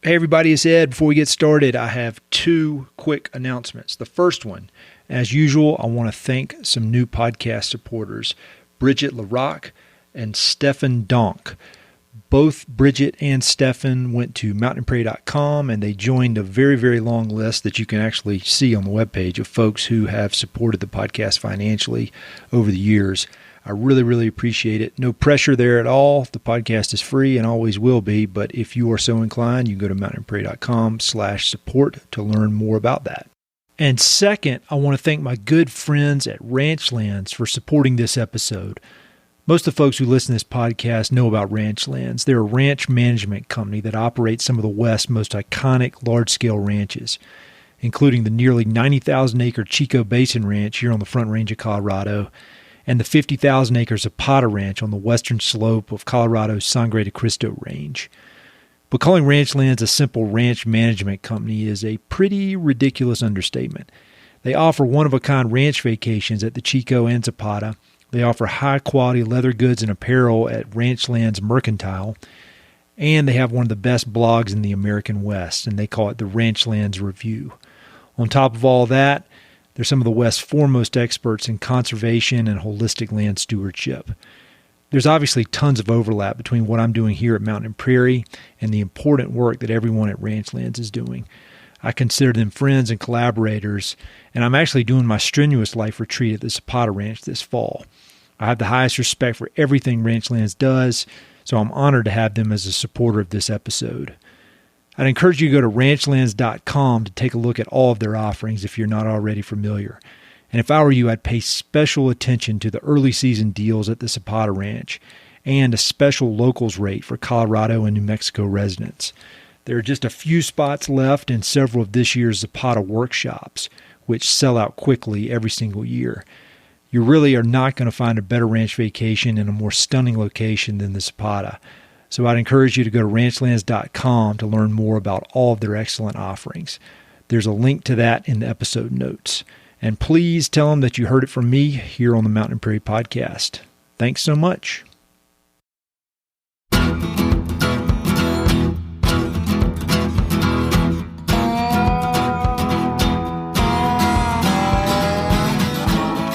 Hey everybody, it's Ed. Before we get started, I have two quick announcements. The first one, as usual, I want to thank some new podcast supporters, Bridget LaRock and Stefan Donk. Both Bridget and Stefan went to mountainprairie.com and they joined a very, very long list that you can actually see on the webpage of folks who have supported the podcast financially over the years. I really, really appreciate it. No pressure there at all. The podcast is free and always will be, but if you are so inclined, you can go to mountainprairie.com/support to learn more about that. And second, I want to thank my good friends at Ranchlands for supporting this episode. Most of the folks who listen to this podcast know about Ranchlands. They're a ranch management company that operates some of the West's most iconic large-scale ranches, including the nearly 90,000-acre Chico Basin Ranch here on the Front Range of Colorado, and the 50,000-acre Zapata Ranch on the western slope of Colorado's Sangre de Cristo Range. But calling Ranchlands a simple ranch management company is a pretty ridiculous understatement. They offer one-of-a-kind ranch vacations at the Chico and Zapata. They offer high-quality leather goods and apparel at Ranchlands Mercantile. And they have one of the best blogs in the American West, and they call it the Ranchlands Review. On top of all that, they're some of the West's foremost experts in conservation and holistic land stewardship. There's obviously tons of overlap between what I'm doing here at Mountain and Prairie and the important work that everyone at Ranchlands is doing. I consider them friends and collaborators, and I'm actually doing my strenuous life retreat at the Zapata Ranch this fall. I have the highest respect for everything Ranchlands does, so I'm honored to have them as a supporter of this episode. I'd encourage you to go to ranchlands.com to take a look at all of their offerings if you're not already familiar. And if I were you, I'd pay special attention to the early season deals at the Zapata Ranch and a special locals rate for Colorado and New Mexico residents. There are just a few spots left in several of this year's Zapata workshops, which sell out quickly every single year. You really are not going to find a better ranch vacation in a more stunning location than the Zapata. So I'd encourage you to go to ranchlands.com to learn more about all of their excellent offerings. There's a link to that in the episode notes. And please tell them that you heard it from me here on the Mountain Prairie Podcast. Thanks so much.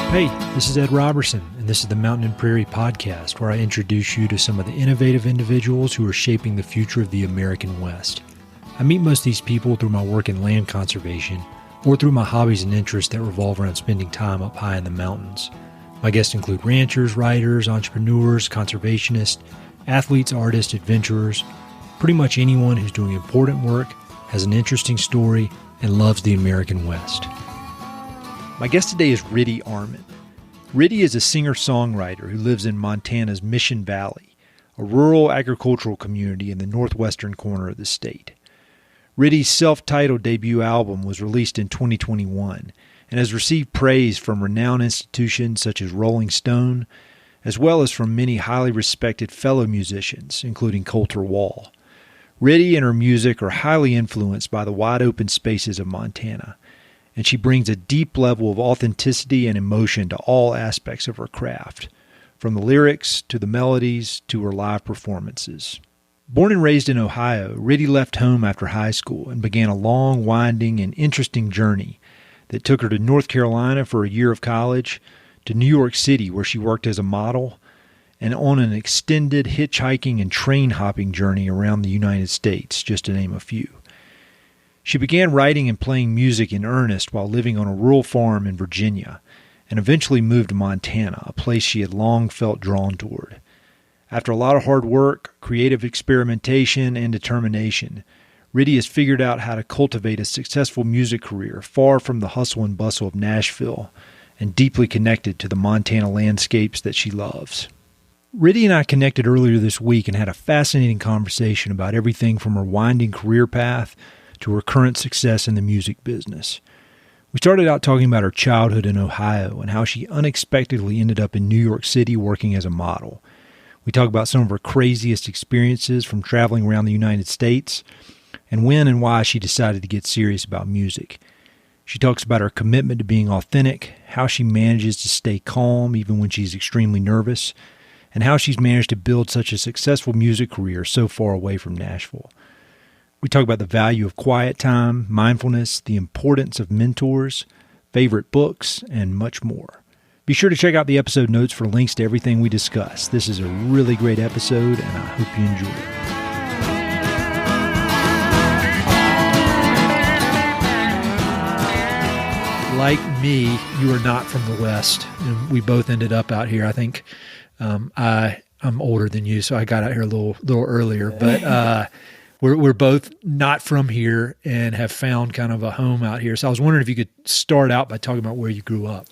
Hey, this is Ed Robertson, and this is the Mountain and Prairie Podcast, where I introduce you to some of the innovative individuals who are shaping the future of the American West. I meet most of these people through my work in land conservation, or through my hobbies and interests that revolve around spending time up high in the mountains. My guests include ranchers, writers, entrepreneurs, conservationists, athletes, artists, adventurers, pretty much anyone who's doing important work, has an interesting story, and loves the American West. My guest today is Riddy Arman. Riddy is a singer-songwriter who lives in Montana's Mission Valley, a rural agricultural community in the northwestern corner of the state. Riddy's self-titled debut album was released in 2021 and has received praise from renowned institutions such as Rolling Stone, as well as from many highly respected fellow musicians, including Colter Wall. Riddy and her music are highly influenced by the wide-open spaces of Montana, and she brings a deep level of authenticity and emotion to all aspects of her craft, from the lyrics to the melodies to her live performances. Born and raised in Ohio, Riddy left home after high school and began a long, winding, and interesting journey that took her to North Carolina for a year of college, to New York City where she worked as a model, and on an extended hitchhiking and train hopping journey around the United States, just to name a few. She began writing and playing music in earnest while living on a rural farm in Virginia, and eventually moved to Montana, a place she had long felt drawn toward. After a lot of hard work, creative experimentation, and determination, Riddy has figured out how to cultivate a successful music career far from the hustle and bustle of Nashville and deeply connected to the Montana landscapes that she loves. Riddy and I connected earlier this week and had a fascinating conversation about everything from her winding career path to her current success in the music business. We started out talking about her childhood in Ohio and how she unexpectedly ended up in New York City working as a model. We talk about some of her craziest experiences from traveling around the United States and when and why she decided to get serious about music. She talks about her commitment to being authentic, how she manages to stay calm even when she's extremely nervous, and how she's managed to build such a successful music career so far away from Nashville. We talk about the value of quiet time, mindfulness, the importance of mentors, favorite books, and much more. Be sure to check out the episode notes for links to everything we discuss. This is a really great episode, and I hope you enjoy it. Like me, you are not from the West, and we both ended up out here. I think I'm older than you, so I got out here a little earlier. But we're both not from here and have found kind of a home out here. So I was wondering if you could start out by talking about where you grew up.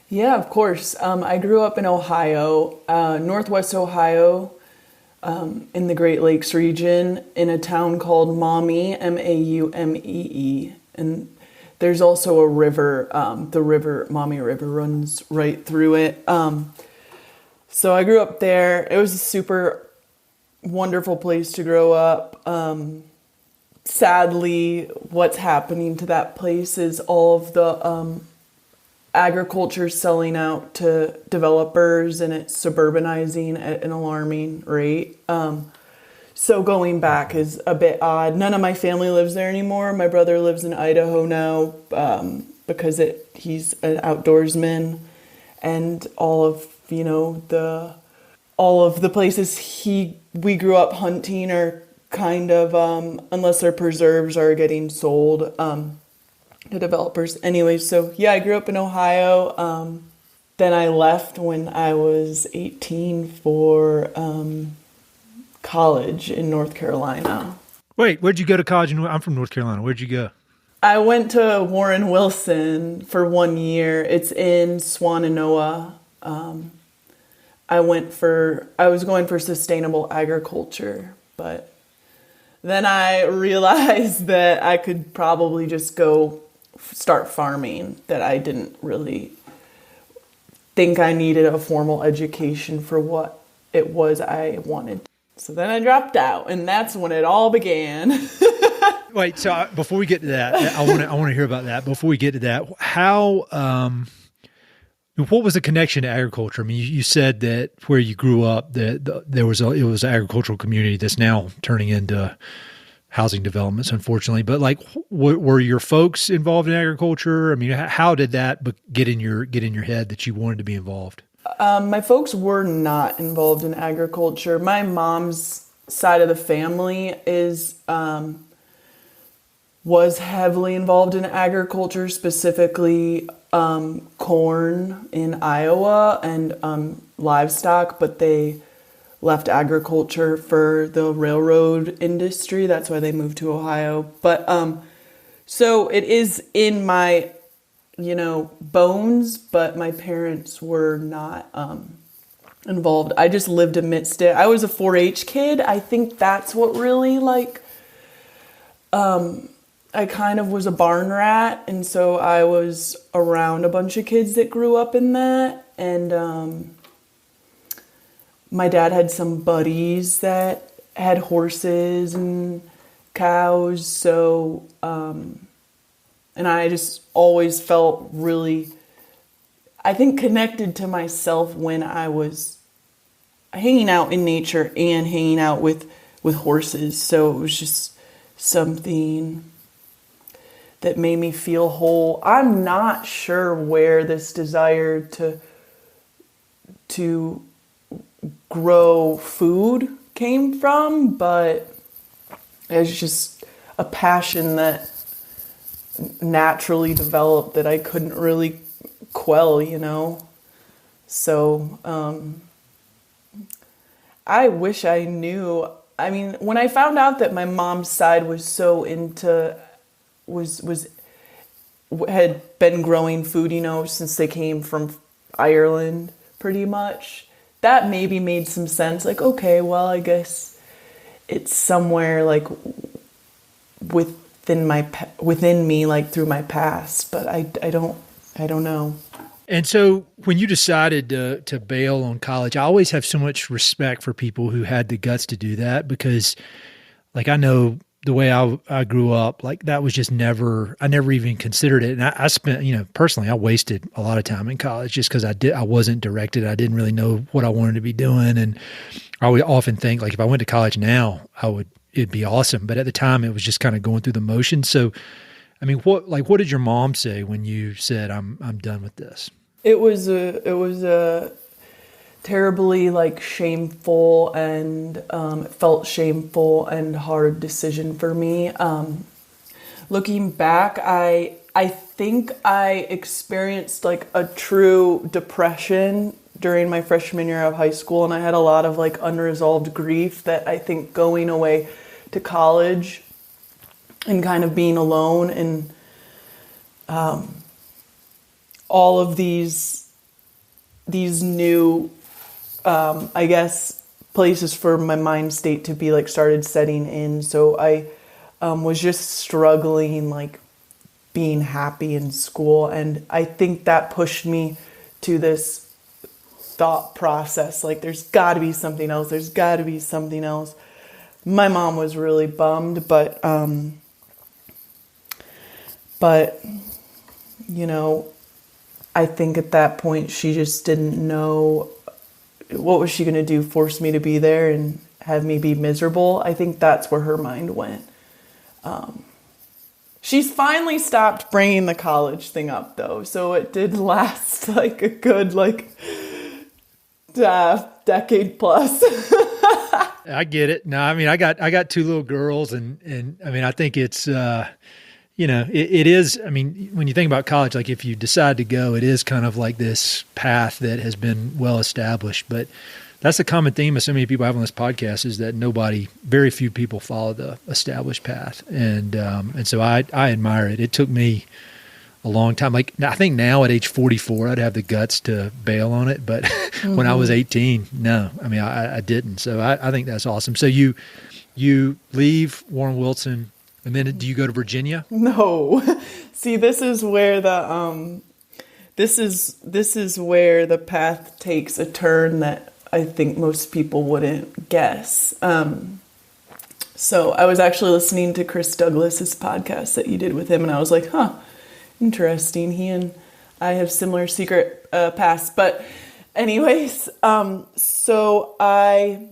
Yeah, of course. I grew up in Ohio, northwest Ohio, in the Great Lakes region, in a town called Maumee, Maumee. And there's also a river, the Maumee River runs right through it. So I grew up there. It was a super wonderful place to grow up. Sadly, what's happening to that place is all of the agriculture selling out to developers, and it's suburbanizing at an alarming rate. So going back is a bit odd. None of my family lives there anymore. My brother lives in Idaho now because he's an outdoorsman, and all of the places we grew up hunting are kind of unless their preserves are getting sold to developers. Anyway, so yeah, I grew up in Ohio. Then I left when I was 18 for college in North Carolina. Wait, where'd you go to college? I'm from North Carolina. Where'd you go? I went to Warren Wilson for 1 year. It's in Swannanoa. I was going for sustainable agriculture, but then I realized that I could probably just go start farming, that I didn't really think I needed a formal education for what it was I wanted. So then I dropped out, and that's when it all began. Wait, so before we get to that, I want to hear about that. Before we get to that, what was the connection to agriculture? I mean, you said that where you grew up, that it was an agricultural community that's now turning into housing developments, unfortunately. But like, were your folks involved in agriculture? I mean, how did that get in your head that you wanted to be involved? My folks were not involved in agriculture. My mom's side of the family was heavily involved in agriculture, specifically corn in Iowa and livestock, but they left agriculture for the railroad industry. That's why they moved to Ohio. But so it is in my bones, but my parents were not involved. I just lived amidst it. I was a 4-H kid. I think that's what really I kind of was a barn rat, and so I was around a bunch of kids that grew up in that, and my dad had some buddies that had horses and cows, so and I just always felt really, I think, connected to myself when I was hanging out in nature and hanging out with horses. So it was just something that made me feel whole. I'm not sure where this desire to grow food came from, but it's just a passion that naturally developed that I couldn't really quell, So I wish I knew. I mean, when I found out that my mom's side was so had been growing food, since they came from Ireland, pretty much, that maybe made some sense. Like, okay, well, I guess it's somewhere like within me, like through my past, but I don't know. And so when you decided to bail on college, I always have so much respect for people who had the guts to do that, because like, I know the way I grew up, like that was just I never even considered it. And I spent, personally, I wasted a lot of time in college just because I wasn't directed. I didn't really know what I wanted to be doing. And I would often think, like, if I went to college now, it'd be awesome. But at the time, it was just kind of going through the motions. So, I mean, what did your mom say when you said, I'm done with this? It was a terribly like shameful and it felt shameful and hard decision for me. Looking back, I think I experienced like a true depression during my freshman year of high school, and I had a lot of like unresolved grief that I think going away to college and kind of being alone and all of these new I guess places for my mind state to be like started setting in. So I was just struggling like being happy in school, and I think that pushed me to this thought process like there's got to be something else, there's got to be something else. My mom was really bummed, but you know, I think at that point she just didn't know what was she going to do, force me to be there and have me be miserable. I think that's where her mind went. She's finally stopped bringing the college thing up though, so it did last like a good decade plus. I get it. No, I mean, I got two little girls, and I mean, I think it's, it is, I mean, when you think about college, like if you decide to go, it is kind of like this path that has been well established, but that's the common theme of so many people I have on this podcast is that very few people follow the established path. And so I admire it. It took me a long time. Like I think now at age 44, I'd have the guts to bail on it. But when I was 18, no, I mean, I didn't. So I think that's awesome. So you leave Warren Wilson, and then do you go to Virginia? No. See, this is where this is where the path takes a turn that I think most people wouldn't guess. So I was actually listening to Chris Douglas's podcast that you did with him, and I was like, huh, interesting. He and I have similar secret pasts. But anyways, so I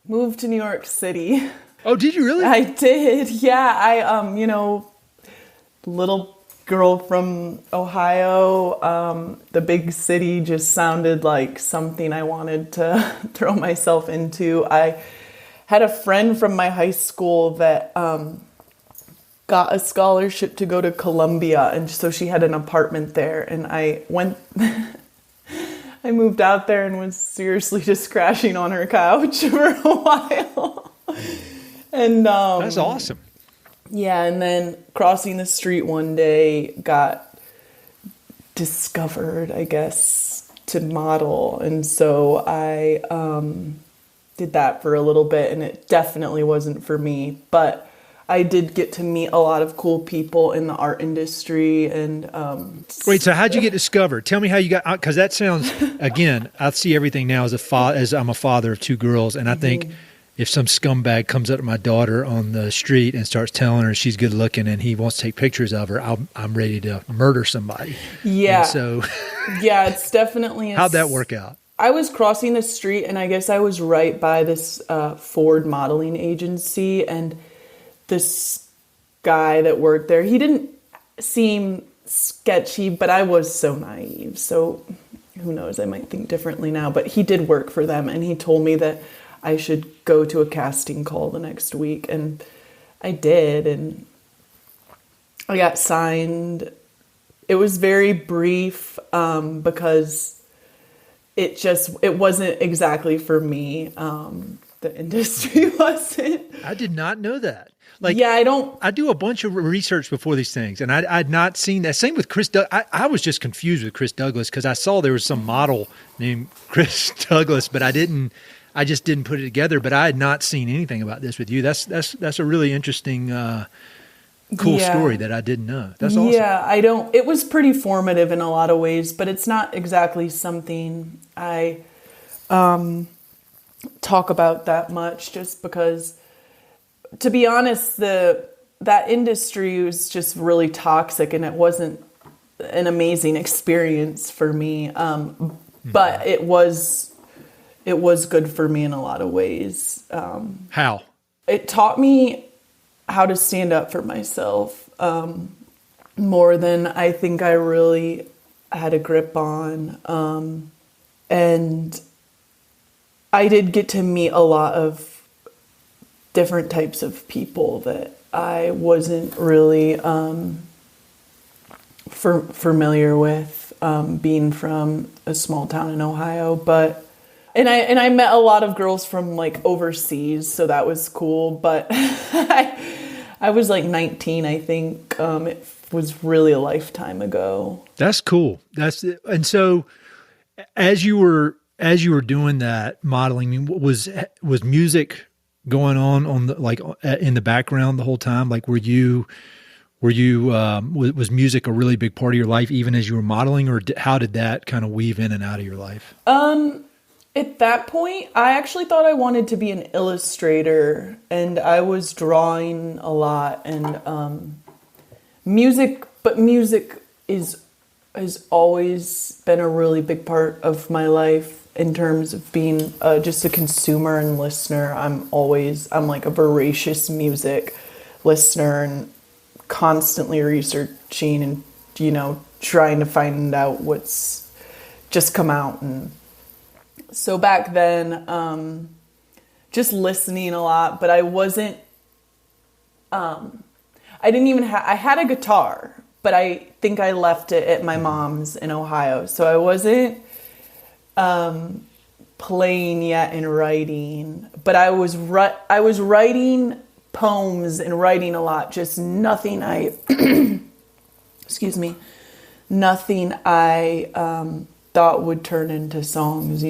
moved to New York City. Oh, did you really? I did. Yeah. I, little girl from Ohio, the big city just sounded like something I wanted to throw myself into. I had a friend from my high school that got a scholarship to go to Columbia, and so she had an apartment there, and I went I moved out there and was seriously just crashing on her couch for a while. And that's awesome. Yeah, and then crossing the street one day, got discovered, I guess, to model. And so I did that for a little bit, and it definitely wasn't for me. But I did get to meet a lot of cool people in the art industry. And wait, so how'd you get discovered? Tell me how you got, because that sounds, again, I see everything now as I'm a father of two girls, and I think if some scumbag comes up to my daughter on the street and starts telling her she's good looking and he wants to take pictures of her, I'm ready to murder somebody. Yeah. And so yeah, it's definitely. How'd that work out? I was crossing the street, and I guess I was right by this Ford modeling agency, and this guy that worked there, he didn't seem sketchy, but I was so naive. So who knows, I might think differently now, but he did work for them, and he told me that I should go to a casting call the next week, and I did, and I got signed. It was very brief because it wasn't exactly for me. The industry wasn't. I did not know that. Like, yeah, I do a bunch of research before these things, and I'd not seen that. Same with Chris. I was just confused with Chris Douglas because I saw there was some model named Chris Douglas, but I just didn't put it together. But I had not seen anything about this with you. That's a really interesting, cool story that I didn't know. That's awesome. Yeah, it was pretty formative in a lot of ways, but it's not exactly something I talk about that much, just because, to be honest, that industry was just really toxic, and it wasn't an amazing experience for me. But it was good for me in a lot of ways. How? it taught me how to stand up for myself, more than I think I really had a grip on. And I did get to meet a lot of different types of people that I wasn't really familiar with, being from a small town in Ohio. But and I met a lot of girls from like overseas, so that was cool. But I was like 19, I think. It was really a lifetime ago. That's cool. And so as you were doing that modeling, I mean, was music going on the, like in the background the whole time? Like was music a really big part of your life even as you were modeling, or how did that kind of weave in and out of your life? At that point, I actually thought I wanted to be an illustrator, and I was drawing a lot, and music has always been a really big part of my life in terms of being just a consumer and listener. I'm like a voracious music listener and constantly researching and, trying to find out what's just come out. And so back then, just listening a lot, but I wasn't, I had a guitar, but I think I left it at my mom's in Ohio. So I wasn't playing yet and writing, but I was writing poems and writing a lot, just nothing nothing I thought would turn into songs,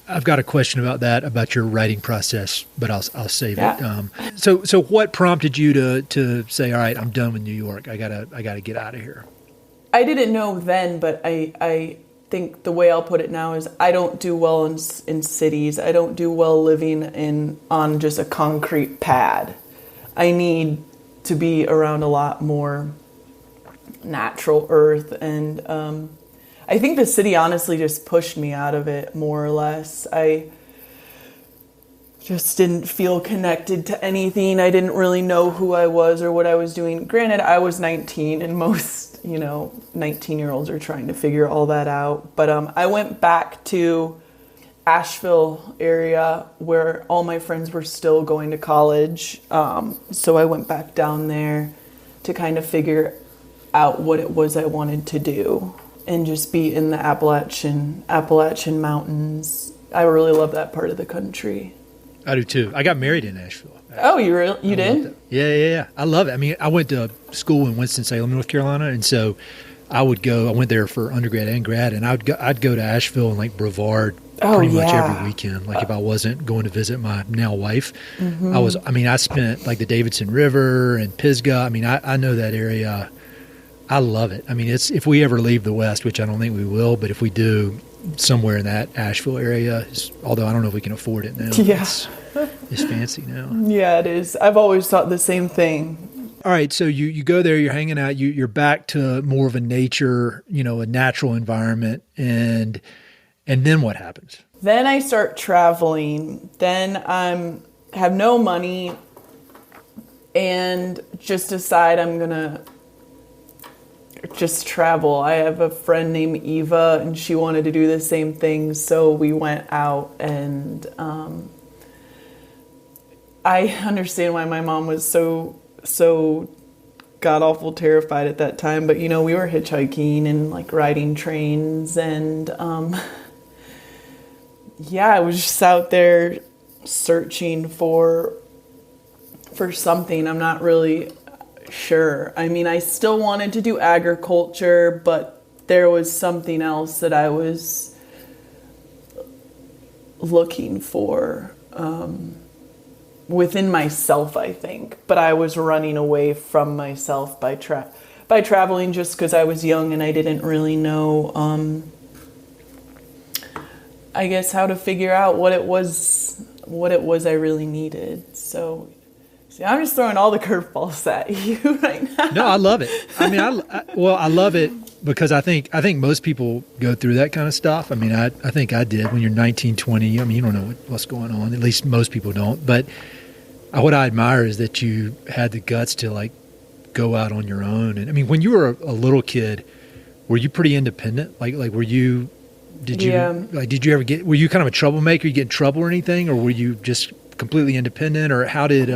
I've got a question about your writing process, but I'll save it. So what prompted you to say, all right, I'm done with New York. I gotta get out of here. I didn't know then, but I think the way I'll put it now is I don't do well in cities. I don't do well living on just a concrete pad. I need to be around a lot more natural earth, and I think the city honestly just pushed me out of it, more or less. I just didn't feel connected to anything. I didn't really know who I was or what I was doing. Granted, I was 19, and most, 19-year-olds are trying to figure all that out. But I went back to Asheville area where all my friends were still going to college. So I went back down there to kind of figure out what it was I wanted to do and just be in the Appalachian Mountains. I really love that part of the country. I do too. I got married in Nashville. Actually. Oh, you did? Yeah. I love it. I mean, I went to school in Winston-Salem, North Carolina, and so I went there for undergrad and grad, and I'd go to Asheville and like Brevard pretty much every weekend. Like if I wasn't going to visit my now wife, I spent like the Davidson River and Pisgah. I mean, I know that area. I love it. I mean, if we ever leave the West, which I don't think we will, but if we do, somewhere in that Asheville area, although I don't know if we can afford it now. Yeah. It's fancy now. Yeah, it is. I've always thought the same thing. All right, so you go there, you're hanging out, you're back to more of a nature, a natural environment, and then what happens? Then I start traveling. Then I have no money and just decide I'm going to just travel. I have a friend named Eva, and she wanted to do the same thing, so we went out, and I understand why my mom was so god-awful terrified at that time, but we were hitchhiking and like riding trains, and I was just out there searching for something. I'm not really sure. I mean, I still wanted to do agriculture, but there was something else that I was looking for within myself, I think. But I was running away from myself by traveling just because I was young and I didn't really know, I guess, how to figure out what it was I really needed. So see, I'm just throwing all the curveballs at you right now. No, I love it. I mean, I love it because I think most people go through that kind of stuff. I mean, I think I did when you're 19, 20. I mean, you don't know what's going on. At least most people don't. But what I admire is that you had the guts to like go out on your own. And I mean, when you were a little kid, were you pretty independent? Like were you, did you, did you ever were you kind of a troublemaker? You get in trouble or anything? Or were you just completely independent? Or how did,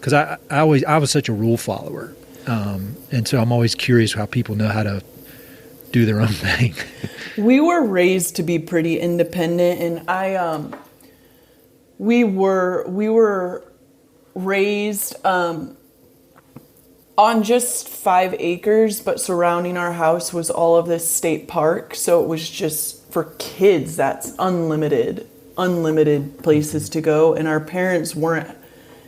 cause I was such a rule follower. And so I'm always curious how people know how to do their own thing. We were raised to be pretty independent, and we were raised on just 5 acres, but surrounding our house was all of this state park. So it was just for kids, that's unlimited places to go. And our parents weren't,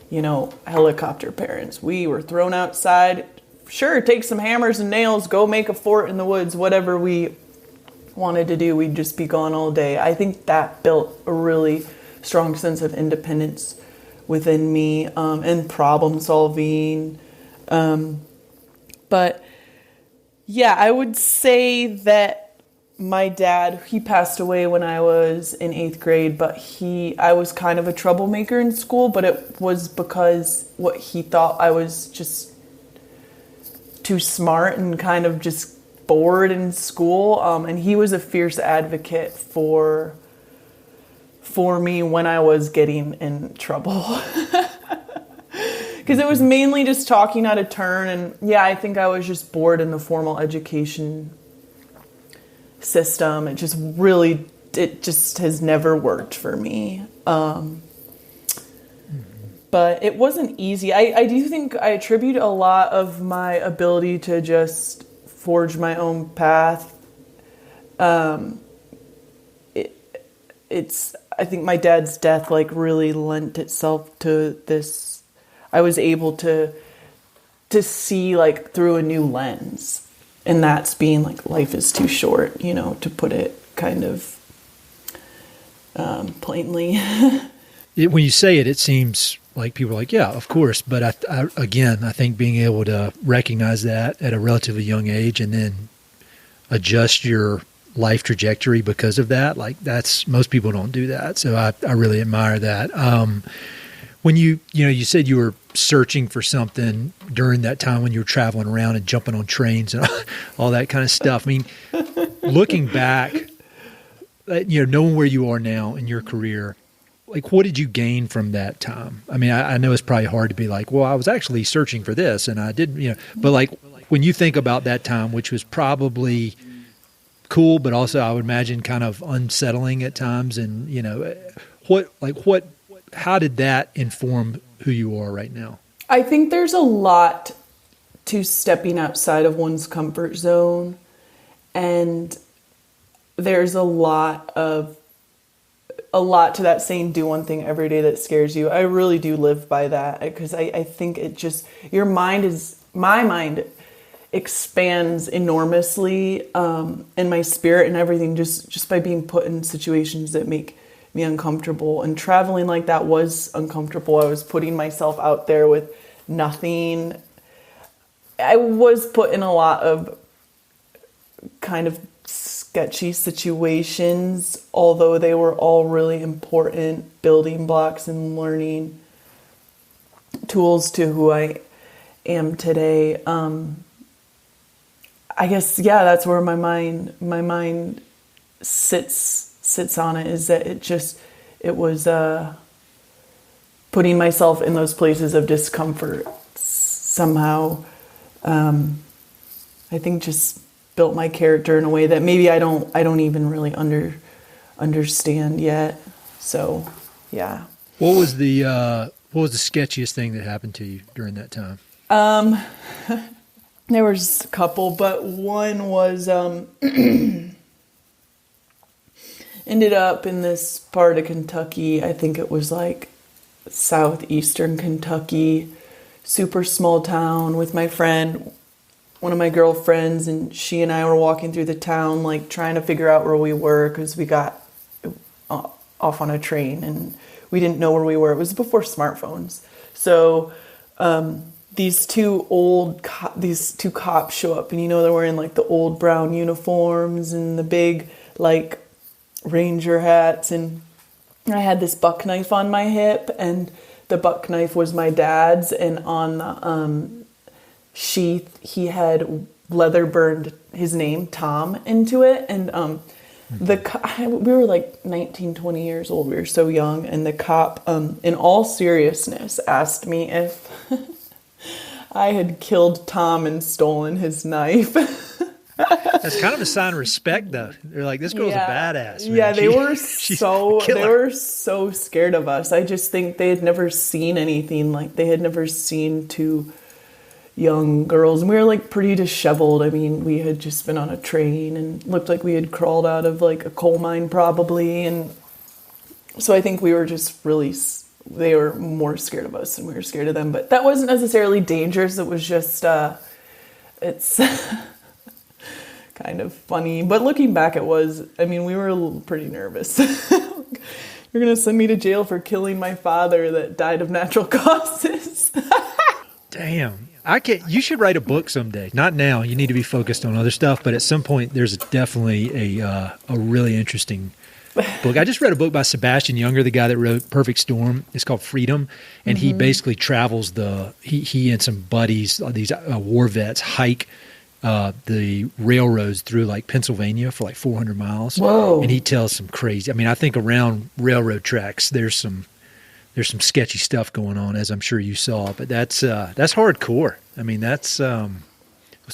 helicopter parents. We were thrown outside. Sure, take some hammers and nails, go make a fort in the woods, whatever we wanted to do. We'd just be gone all day. I think that built a really strong sense of independence within me, and problem solving. But yeah, I would say that my dad, he passed away when I was in 8th grade, but I was kind of a troublemaker in school, but it was because what he thought I was just too smart and kind of just bored in school. And he was a fierce advocate for me when I was getting in trouble. Because it was mainly just talking out of turn. And yeah, I think I was just bored in the formal education system. It just has never worked for me. But it wasn't easy. I do think I attribute a lot of my ability to just forge my own path. I think my dad's death really lent itself to this. I was able to see through a new lens, and that's being life is too short, to put it kind of plainly. When you say it, it seems like people are like, yeah, of course. But I think being able to recognize that at a relatively young age and then adjust your life trajectory because of that, most people don't do that. So I really admire that. When you said you were searching for something during that time when you were traveling around and jumping on trains and all that kind of stuff. I mean, looking back, knowing where you are now in your career, what did you gain from that time? I mean, I know it's probably hard to be like, well, I was actually searching for this and I didn't, but when you think about that time, which was probably cool, but also I would imagine kind of unsettling at times. And, how did that inform who you are right now? I think there's a lot to stepping outside of one's comfort zone. And there's a lot to that saying, do one thing every day that scares you. I really do live by that, because I think it just, my mind expands enormously, and my spirit and everything just by being put in situations that make me uncomfortable. And traveling like that was uncomfortable. I was putting myself out there with nothing. I was put in a lot of kind of sketchy situations, although they were all really important building blocks and learning tools to who I am today. I guess, yeah, that's where my mind sits on it, is that it was putting myself in those places of discomfort somehow. I think just built my character in a way that maybe I don't even really understand yet. So, yeah. What was the sketchiest thing that happened to you during that time? There was a couple, but one was ended up in this part of Kentucky. I think it was southeastern Kentucky, super small town, with my friend, one of my girlfriends, and she and I were walking through the town, trying to figure out where we were, because we got off on a train and we didn't know where we were. It was before smartphones. So these two cops show up, and they're wearing the old brown uniforms and the big ranger hats, and I had this buck knife on my hip, and the buck knife was my dad's, and on the sheath he had leather burned his name, Tom, into it. And we were like 19, 20 years old. We were so young. And the cop, in all seriousness, asked me if I had killed Tom and stolen his knife. That's kind of a sign of respect, though. They're like, this girl's a badass. Man. Yeah, they were so scared of us. I just think they had never seen anything like, they had never seen two young girls, and we were like pretty disheveled. I mean, we had just been on a train and looked like we had crawled out of like a coal mine probably, and so I think we were just really, they were more scared of us than we were scared of them. But that wasn't necessarily dangerous. It was just it's kind of funny, but looking back, it was, I mean, we were pretty nervous. You're gonna send me to jail for killing my father that died of natural causes. Damn. You should write a book someday. Not now. You need to be focused on other stuff. But at some point, there's definitely a really interesting book. I just read a book by Sebastian Junger, the guy that wrote Perfect Storm. It's called Freedom. And he basically travels he and some buddies, these war vets, hike the railroads through like Pennsylvania for like 400 miles. Whoa. And he tells some crazy, I mean, I think around railroad tracks, there's some sketchy stuff going on, as I'm sure you saw, but that's hardcore. I mean, that's so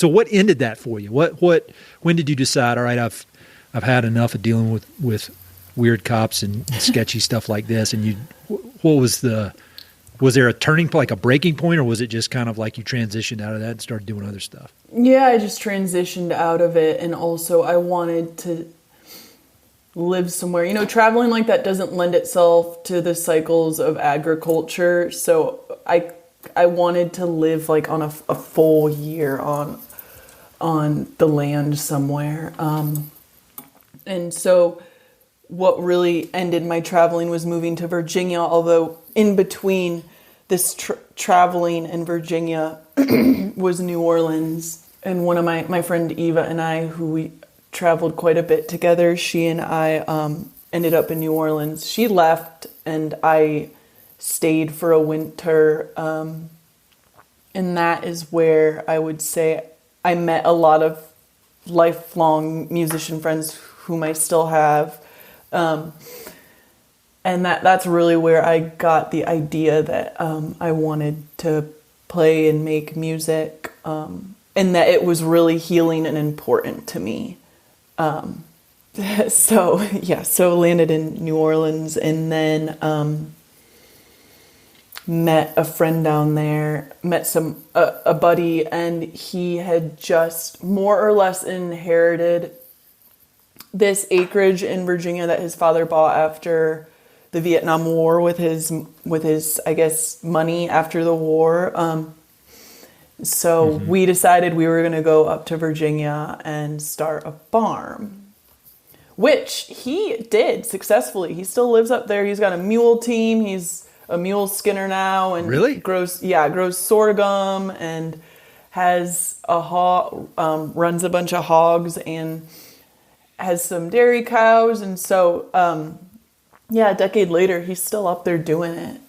what ended that for you? When did you decide, all right, I've had enough of dealing with weird cops and sketchy stuff like this? And was there a turning point, like a breaking point, or was it just kind of like you transitioned out of that and started doing other stuff? Yeah, I just transitioned out of it, and also I wanted to live somewhere. You know, traveling like that doesn't lend itself to the cycles of agriculture. So I wanted to live like on a full year on the land somewhere. And so what really ended my traveling was moving to Virginia, although in between this traveling in Virginia was New Orleans. And one of my friend Eva and I, who we traveled quite a bit together, she and I ended up in New Orleans. She left and I stayed for a winter, and that is where I would say I met a lot of lifelong musician friends whom I still have, and that's really where I got the idea that I wanted to play and make music, and that it was really healing and important to me. So landed in New Orleans, and then met a friend down there, met a buddy, and he had just more or less inherited this acreage in Virginia that his father bought after the Vietnam War with his I guess money after the war. So we decided we were going to go up to Virginia and start a farm, which he did successfully. He still lives up there. He's got a mule team. He's a mule skinner now, and really grows sorghum and has runs a bunch of hogs and has some dairy cows. And so, a decade later, he's still up there doing it.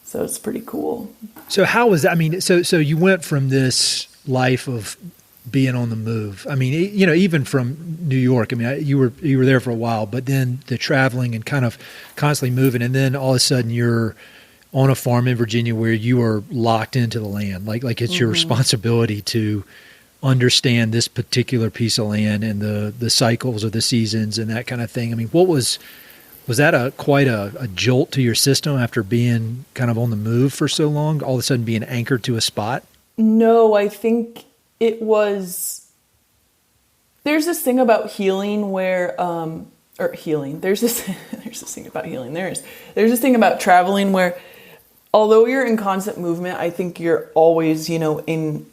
So it's pretty cool. So how was that? I mean, so you went from this life of being on the move. I mean, you know, even from New York, I mean, you were there for a while, but then the traveling and kind of constantly moving. And then all of a sudden you're on a farm in Virginia where you are locked into the land. Like it's your responsibility to understand this particular piece of land and the cycles of the seasons and that kind of thing. I mean, was that quite a jolt to your system after being kind of on the move for so long, all of a sudden being anchored to a spot? No, I think it was, there's this thing about healing where, there's this thing about healing, there's this thing about traveling where, although you're in constant movement, I think you're always, you know, in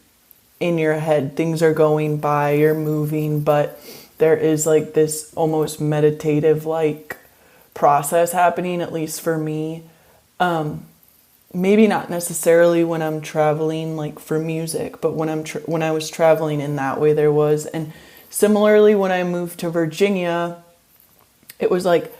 your head, things are going by, you're moving, but there is like this almost meditative like process happening, at least for me. Maybe not necessarily when I'm traveling like for music, but when I was traveling in that way, there was. And similarly, when I moved to Virginia, it was like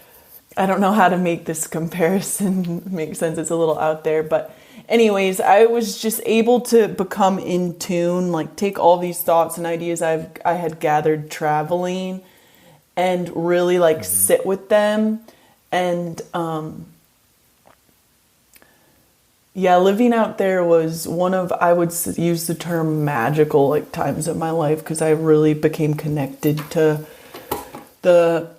I don't know how to make this comparison make sense. It's a little out there, but anyways, I was just able to become in tune, like take all these thoughts and ideas I had gathered traveling and really like sit with them. And yeah, living out there was one of, I would use the term magical like times of my life, because I really became connected to the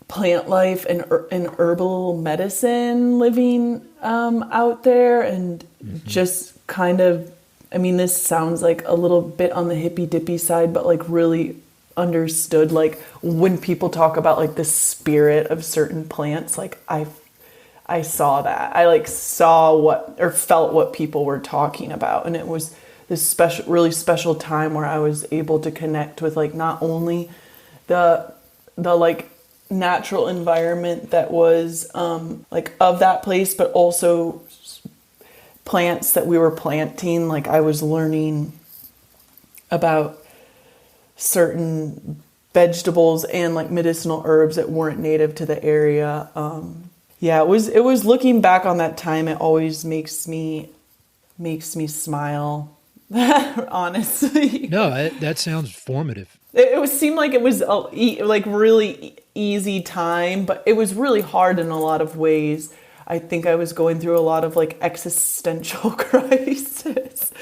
plant life and herbal medicine living out there, and just kind of, I mean, this sounds like a little bit on the hippy dippy side, but like really understood, like when people talk about like the spirit of certain plants, like I saw that. I like saw what, or felt what people were talking about. And it was this really special time where I was able to connect with like not only the like natural environment that was like of that place, but also plants that we were planting. Like I was learning about certain vegetables and like medicinal herbs that weren't native to the area. Yeah, it was looking back on that time, it always makes me smile. Honestly. No, that sounds formative. It seemed like it was like really easy time, but it was really hard in a lot of ways. I think I was going through a lot of like existential crisis.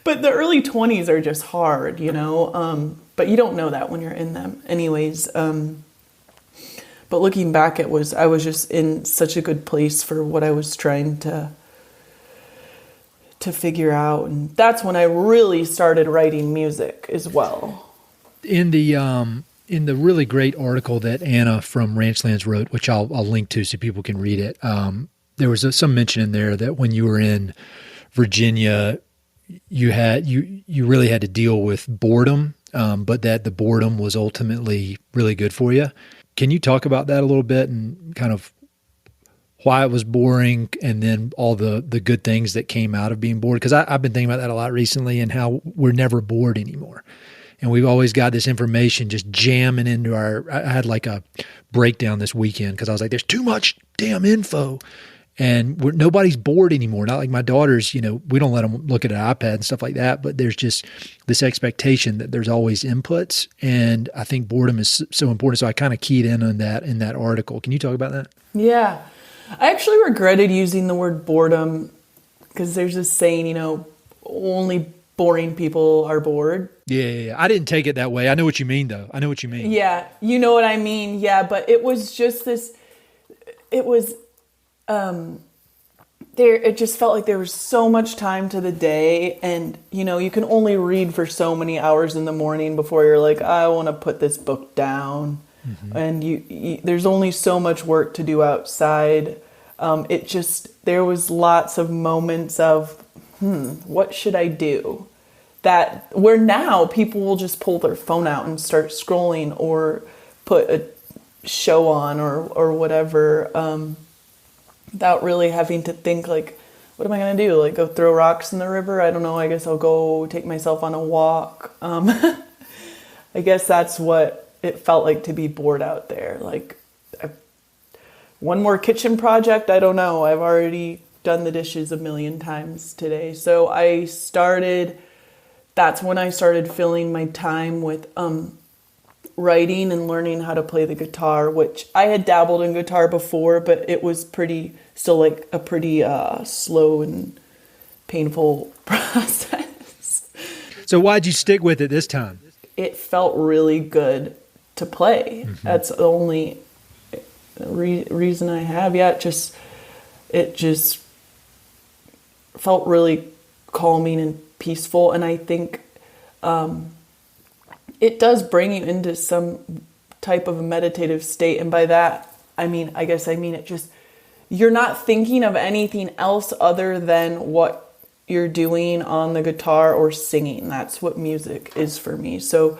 But the early 20s are just hard, you know? But you don't know that when you're in them. Anyways, but looking back, I was just in such a good place for what I was trying to figure out. And that's when I really started writing music as well. In the really great article that Anna from Ranchlands wrote, which I'll link to so people can read it, there was some mention in there that when you were in Virginia, you really had to deal with boredom, but that the boredom was ultimately really good for you. Can you talk about that a little bit and kind of why it was boring and then all the good things that came out of being bored? Because I've been thinking about that a lot recently and how we're never bored anymore. And we've always got this information just jamming into I had like a breakdown this weekend because I was like, there's too much damn info. And nobody's bored anymore. Not like my daughters, you know, we don't let them look at an iPad and stuff like that, but there's just this expectation that there's always inputs. And I think boredom is so important. So I kind of keyed in on that in that article. Can you talk about that? Yeah. I actually regretted using the word boredom because there's this saying, you know, only boring people are bored. Yeah. I didn't take it that way. I know what you mean, though. I know what you mean. Yeah. You know what I mean? Yeah. But it was just this, it was, it just felt like there was so much time to the day, and you know, you can only read for so many hours in the morning before you're like, I want to put this book down. Mm-hmm. And you there's only so much work to do outside. There was lots of moments of, what should I do? That where now people will just pull their phone out and start scrolling or put a show on or whatever, without really having to think like, what am I going to do? Like go throw rocks in the river? I don't know. I guess I'll go take myself on a walk. I guess that's what it felt like to be bored out there. Like one more kitchen project. I don't know. I've already done the dishes 1,000,000 times today. So that's when I started filling my time with, writing and learning how to play the guitar, which I had dabbled in guitar before, but it was still like a pretty slow and painful process. So why'd you stick with it this time? It felt really good to play. Mm-hmm. That's the only reason I have. Yeah, it just felt really calming and peaceful, and I think it does bring you into some type of a meditative state. And by that, I mean it just, you're not thinking of anything else other than what you're doing on the guitar or singing. That's what music is for me. So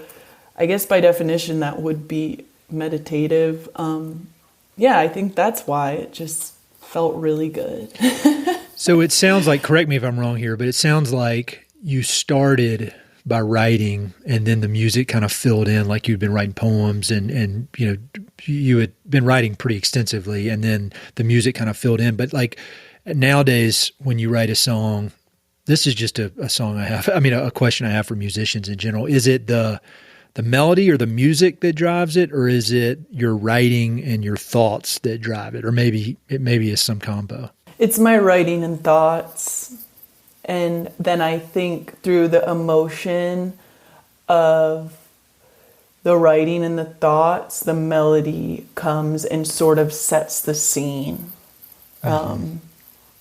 I guess by definition, that would be meditative. Yeah, I think that's why it just felt really good. So it sounds like, correct me if I'm wrong here, but it sounds like you started by writing, and then the music kind of filled in, like you'd been writing poems, and you had been writing pretty extensively, and then the music kind of filled in. But like nowadays, when you write a song, this is just a song I have. I mean, a question I have for musicians in general: is it the melody or the music that drives it, or is it your writing and your thoughts that drive it, or maybe it's some combo? It's my writing and thoughts. And then I think through the emotion of the writing and the thoughts, the melody comes and sort of sets the scene. Mm-hmm.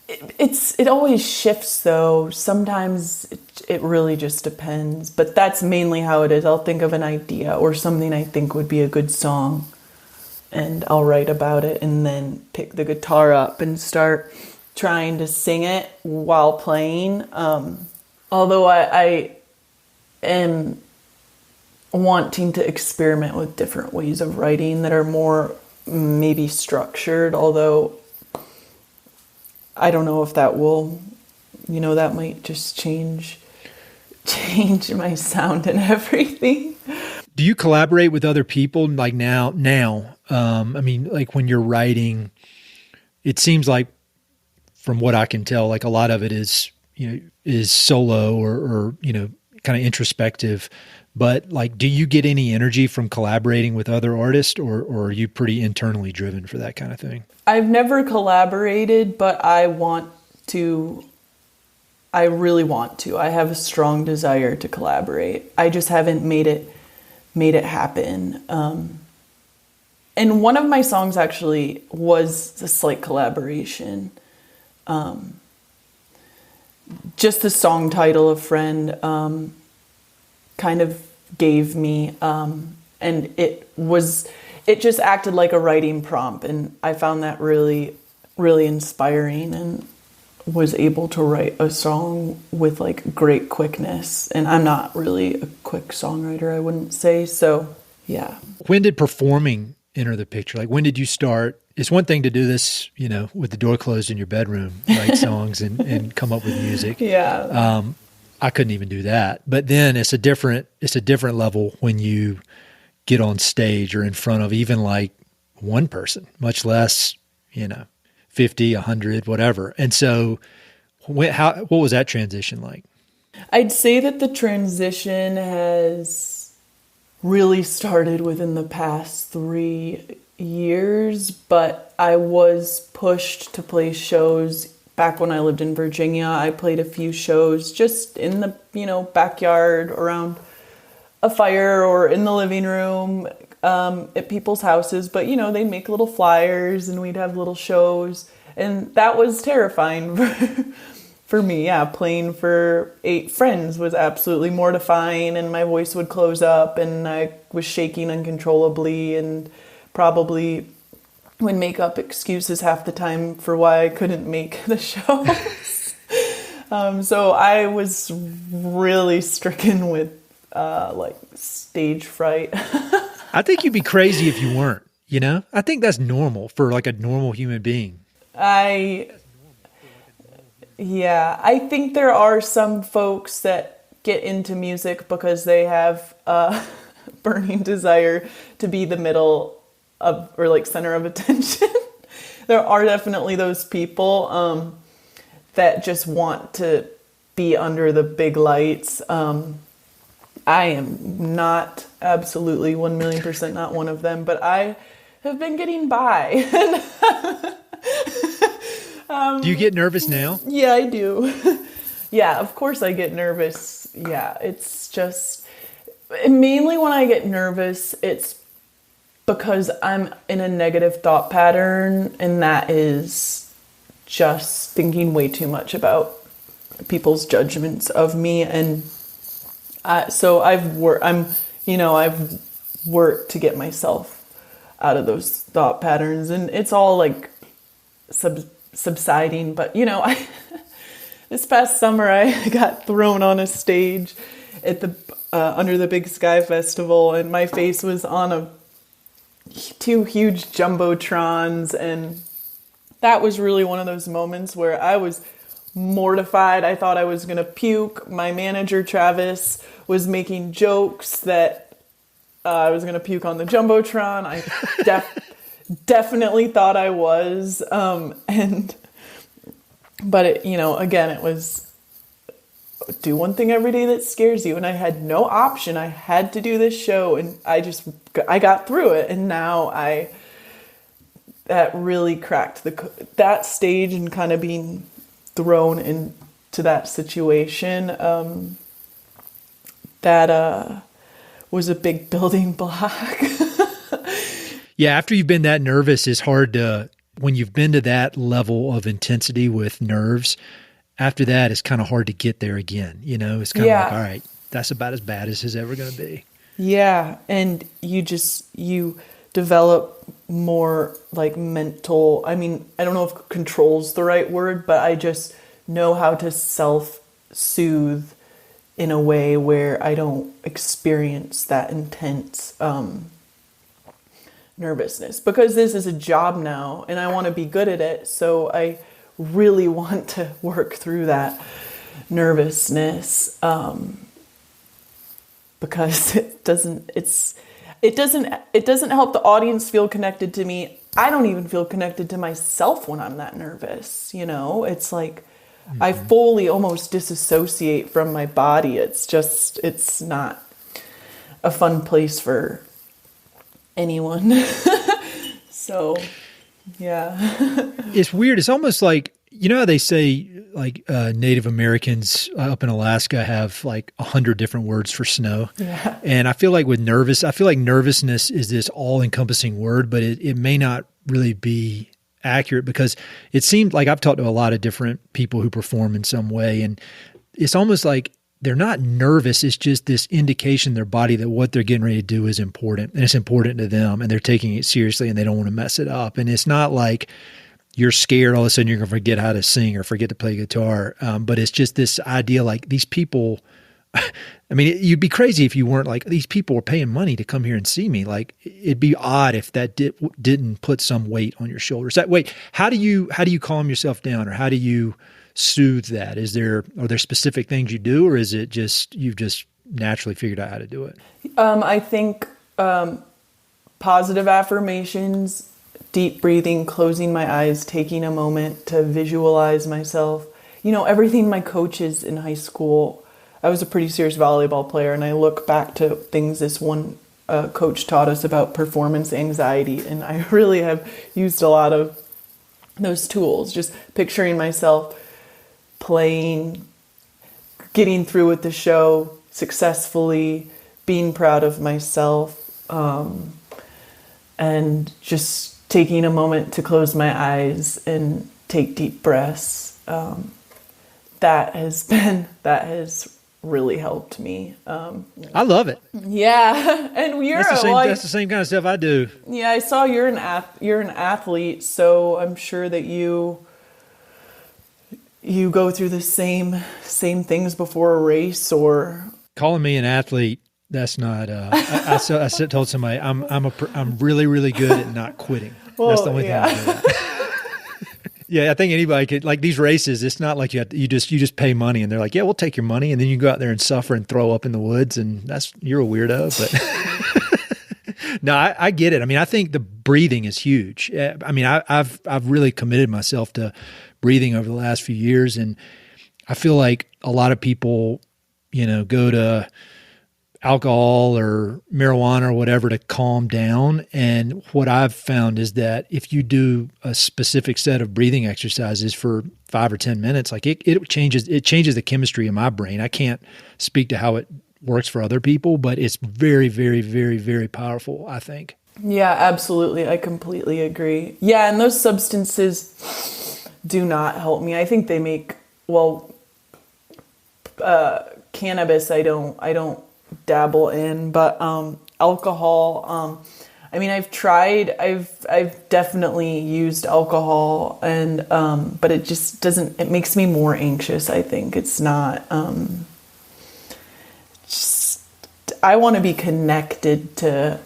It always shifts though. Sometimes it really just depends, but that's mainly how it is. I'll think of an idea or something I think would be a good song, and I'll write about it and then pick the guitar up and start trying to sing it while playing. Although I am wanting to experiment with different ways of writing that are more maybe structured, although I don't know if that will, that might just change my sound and everything. Do you collaborate with other people like now? I mean, like when you're writing, it seems like, from what I can tell, like a lot of it is solo or kind of introspective. But like, do you get any energy from collaborating with other artists, or are you pretty internally driven for that kind of thing? I've never collaborated, but I want to. I really want to. I have a strong desire to collaborate. I just haven't made it happen. And one of my songs actually was a slight collaboration. Just the song title a friend kind of gave me, and it just acted like a writing prompt, and I found that really, really inspiring, and was able to write a song with like great quickness. And I'm not really a quick songwriter, I wouldn't say. So yeah. When did performing enter the picture? Like, when did you start? It's one thing to do this, with the door closed in your bedroom, write songs and come up with music. Yeah. I couldn't even do that. But then it's a different level when you get on stage or in front of even like one person, much less, 50, 100, whatever. And so what was that transition like? I'd say that the transition has really started within the past 3 years, but I was pushed to play shows back when I lived in Virginia. I played a few shows just in the, backyard around a fire or in the living room, at people's houses. But, they'd make little flyers and we'd have little shows. And that was terrifying for me. Yeah, playing for 8 friends was absolutely mortifying, and my voice would close up and I was shaking uncontrollably and probably would make up excuses half the time for why I couldn't make the shows. So I was really stricken with stage fright. I think you'd be crazy if you weren't, I think that's normal for like a normal human being. I think there are some folks that get into music because they have a burning desire to be the middle of, or like center of attention. There are definitely those people that just want to be under the big lights. I am not, absolutely 1,000,000% not one of them, but I have been getting by. Do you get nervous now? Yeah, I do. Yeah, of course I get nervous. Yeah, it's just, mainly when I get nervous, it's because I'm in a negative thought pattern, and that is just thinking way too much about people's judgments of me. And so I've worked to get myself out of those thought patterns, and it's all like subsiding. But this past summer I got thrown on a stage at the under the Big Sky Festival, and my face was on 2 huge jumbotrons, and that was really one of those moments where I was mortified. I thought I was going to puke. My manager, Travis, was making jokes that I was going to puke on the Jumbotron. I definitely thought I was. But it, again, it was do one thing every day that scares you. And I had no option. I had to do this show, and I got through it. And now that really cracked that stage, and kind of being thrown into that situation. That was a big building block. Yeah. After you've been that nervous, it's hard when you've been to that level of intensity with nerves, after that, it's kind of hard to get there again. It's kind of like, all right, that's about as bad as it's ever going to be. Yeah. And you develop more like mental, I don't know if control's the right word, but I just know how to self-soothe in a way where I don't experience that intense nervousness, because this is a job now and I want to be good at it. So I really want to work through that nervousness, because it doesn't help the audience feel connected to me. I don't even feel connected to myself when I'm that nervous. It's like I fully almost disassociate from my body. It's not a fun place for anyone. So, yeah. It's weird. It's almost like, how they say like Native Americans up in Alaska have like 100 different words for snow. Yeah. And I feel like nervousness is this all encompassing word, but it may not really be accurate, because it seemed like I've talked to a lot of different people who perform in some way, and it's almost like they're not nervous. It's just this indication in their body that what they're getting ready to do is important, and it's important to them, and they're taking it seriously, and they don't want to mess it up. And it's not like you're scared all of a sudden you're going to forget how to sing or forget to play guitar. But it's just this idea like these people, you'd be crazy if you weren't like, these people are paying money to come here and see me. Like, it'd be odd if that didn't put some weight on your shoulders. How do you calm yourself down, or how do you soothe that? Are there specific things you do, or is it just, you've just naturally figured out how to do it? I think positive affirmations, deep breathing, closing my eyes, taking a moment to visualize myself. Everything my coaches in high school, I was a pretty serious volleyball player, and I look back to things this one coach taught us about performance anxiety, and I really have used a lot of those tools, just picturing myself playing, getting through with the show successfully, being proud of myself, and just taking a moment to close my eyes and take deep breaths. That has really helped me. I love it. Yeah. And that's the same kind of stuff I do. Yeah. I saw you're an athlete, so I'm sure that you go through the same things before a race. Or calling me an athlete, that's not, I told somebody I'm really, really good at not quitting. Well, that's the only thing I'm good at. Yeah, I think anybody could, like these races, it's not like you just pay money and they're like, yeah, we'll take your money. And then you go out there and suffer and throw up in the woods, and you're a weirdo. But no, I get it. I think the breathing is huge. I've really committed myself to breathing over the last few years. And I feel like a lot of people, go to alcohol or marijuana or whatever to calm down. And what I've found is that if you do a specific set of breathing exercises for 5 or 10 minutes, like it changes the chemistry in my brain. I can't speak to how it works for other people, but it's very, very, very, very powerful, I think. Yeah, absolutely. I completely agree. Yeah. And those substances do not help me. I think they make, cannabis, I don't dabble in, but alcohol, I've definitely used alcohol, and but it just doesn't, it makes me more anxious. I think it's not I want to be connected to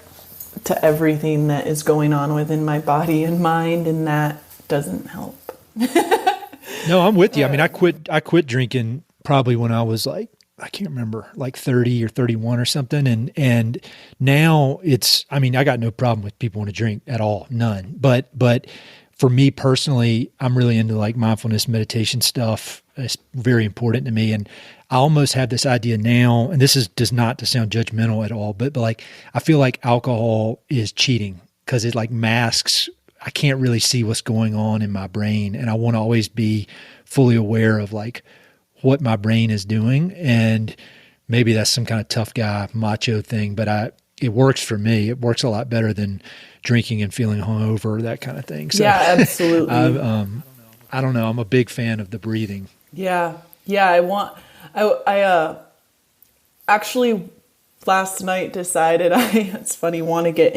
everything that is going on within my body and mind, and that doesn't help. No, I'm with you. I mean, I quit drinking probably when I was like, I can't remember, like 30 or 31 or something. And now it's, I mean, I got no problem with people want to drink at all. None. But for me personally, I'm really into like mindfulness meditation stuff. It's very important to me. And I almost have this idea now, and this does not to sound judgmental at all, but like, I feel like alcohol is cheating because it like masks, I can't really see what's going on in my brain. And I want to always be fully aware of like what my brain is doing. And maybe that's some kind of tough guy macho thing, but it works for me. It works a lot better than drinking and feeling hungover, that kind of thing. So, yeah, absolutely. I don't know. I'm a big fan of the breathing. Yeah. I actually last night decided it's funny, want to get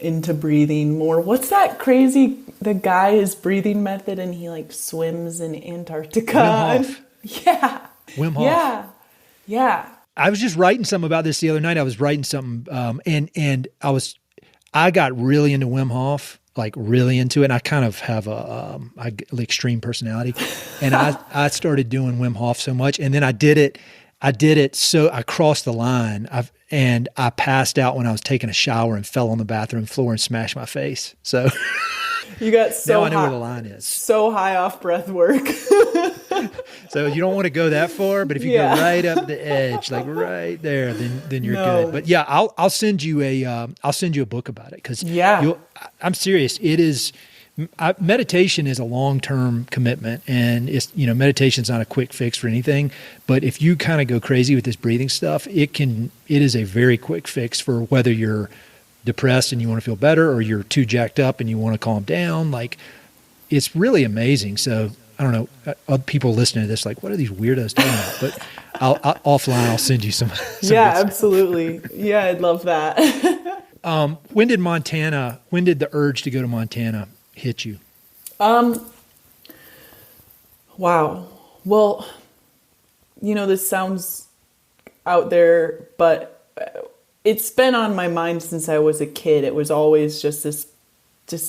into breathing more. What's that crazy, the guy, his breathing method, and he like swims in Antarctica? Wim Hof. Yeah. Wim Hof. Yeah. Yeah. I was just writing something about this the other night. I was writing something, and I got really into Wim Hof, like really into it. And I kind of have a extreme personality, and I started doing Wim Hof so much, and then I did it. So I crossed the line. And I passed out when I was taking a shower and fell on the bathroom floor and smashed my face. So you got so now I know where the line is. So high off breath work. So you don't want to go that far, but if you go right up the edge, like right there, then you're good. But yeah, I'll send you a book about it because I'm serious. It is. Meditation is a long-term commitment, and it's, meditation's not a quick fix for anything, but if you kind of go crazy with this breathing stuff, it is a very quick fix for whether you're depressed and you want to feel better, or you're too jacked up and you want to calm down. Like, it's really amazing. So I don't know, other people listening to this, like, what are these weirdos talking about? But offline, I'll send you some yeah, absolutely. Yeah. I'd love that. When did the urge to go to Montana hit you? Wow. Well, this sounds out there, but it's been on my mind since I was a kid. It was always it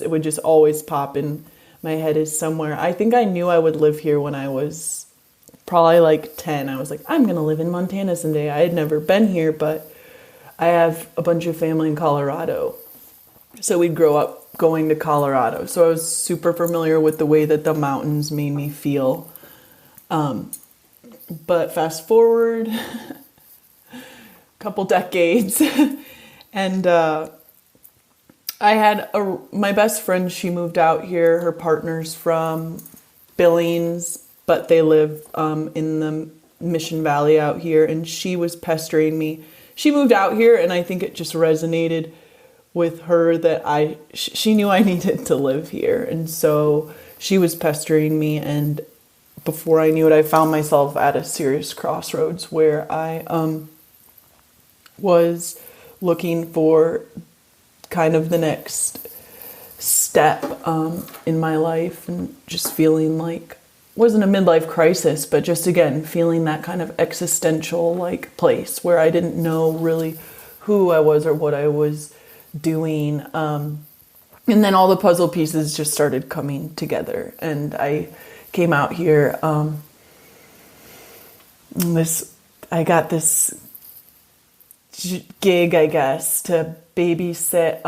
would just always pop in my head as somewhere. I think I knew I would live here when I was probably like 10. I was like, I'm going to live in Montana someday. I had never been here, but I have a bunch of family in Colorado. So we'd grow up going to Colorado. So I was super familiar with the way that the mountains made me feel. But fast forward a couple decades and I had my best friend, she moved out here. Her partner's from Billings, but they live in the Mission Valley out here, and she was pestering me. She moved out here, and I think it just resonated with her that she knew I needed to live here. And so she was pestering me, and before I knew it, I found myself at a serious crossroads where I was looking for kind of the next step in my life, and just feeling like, wasn't a midlife crisis, but just again feeling that kind of existential like place where I didn't know really who I was or what I was doing, and then all the puzzle pieces just started coming together, and I came out here. I got this gig, I guess, to babysit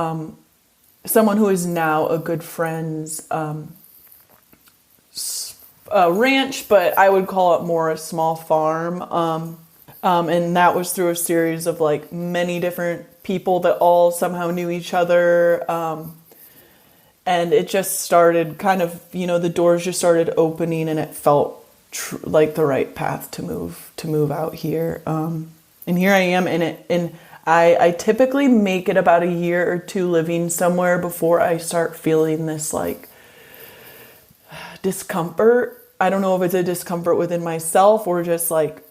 someone who is now a good friend's ranch, but I would call it more a small farm. And that was through a series of like many different people that all somehow knew each other. And it just started kind of, the doors just started opening, and it felt like the right path to move out here. And here I am in it. And I typically make it about a year or two living somewhere before I start feeling this like discomfort. I don't know if it's a discomfort within myself or just like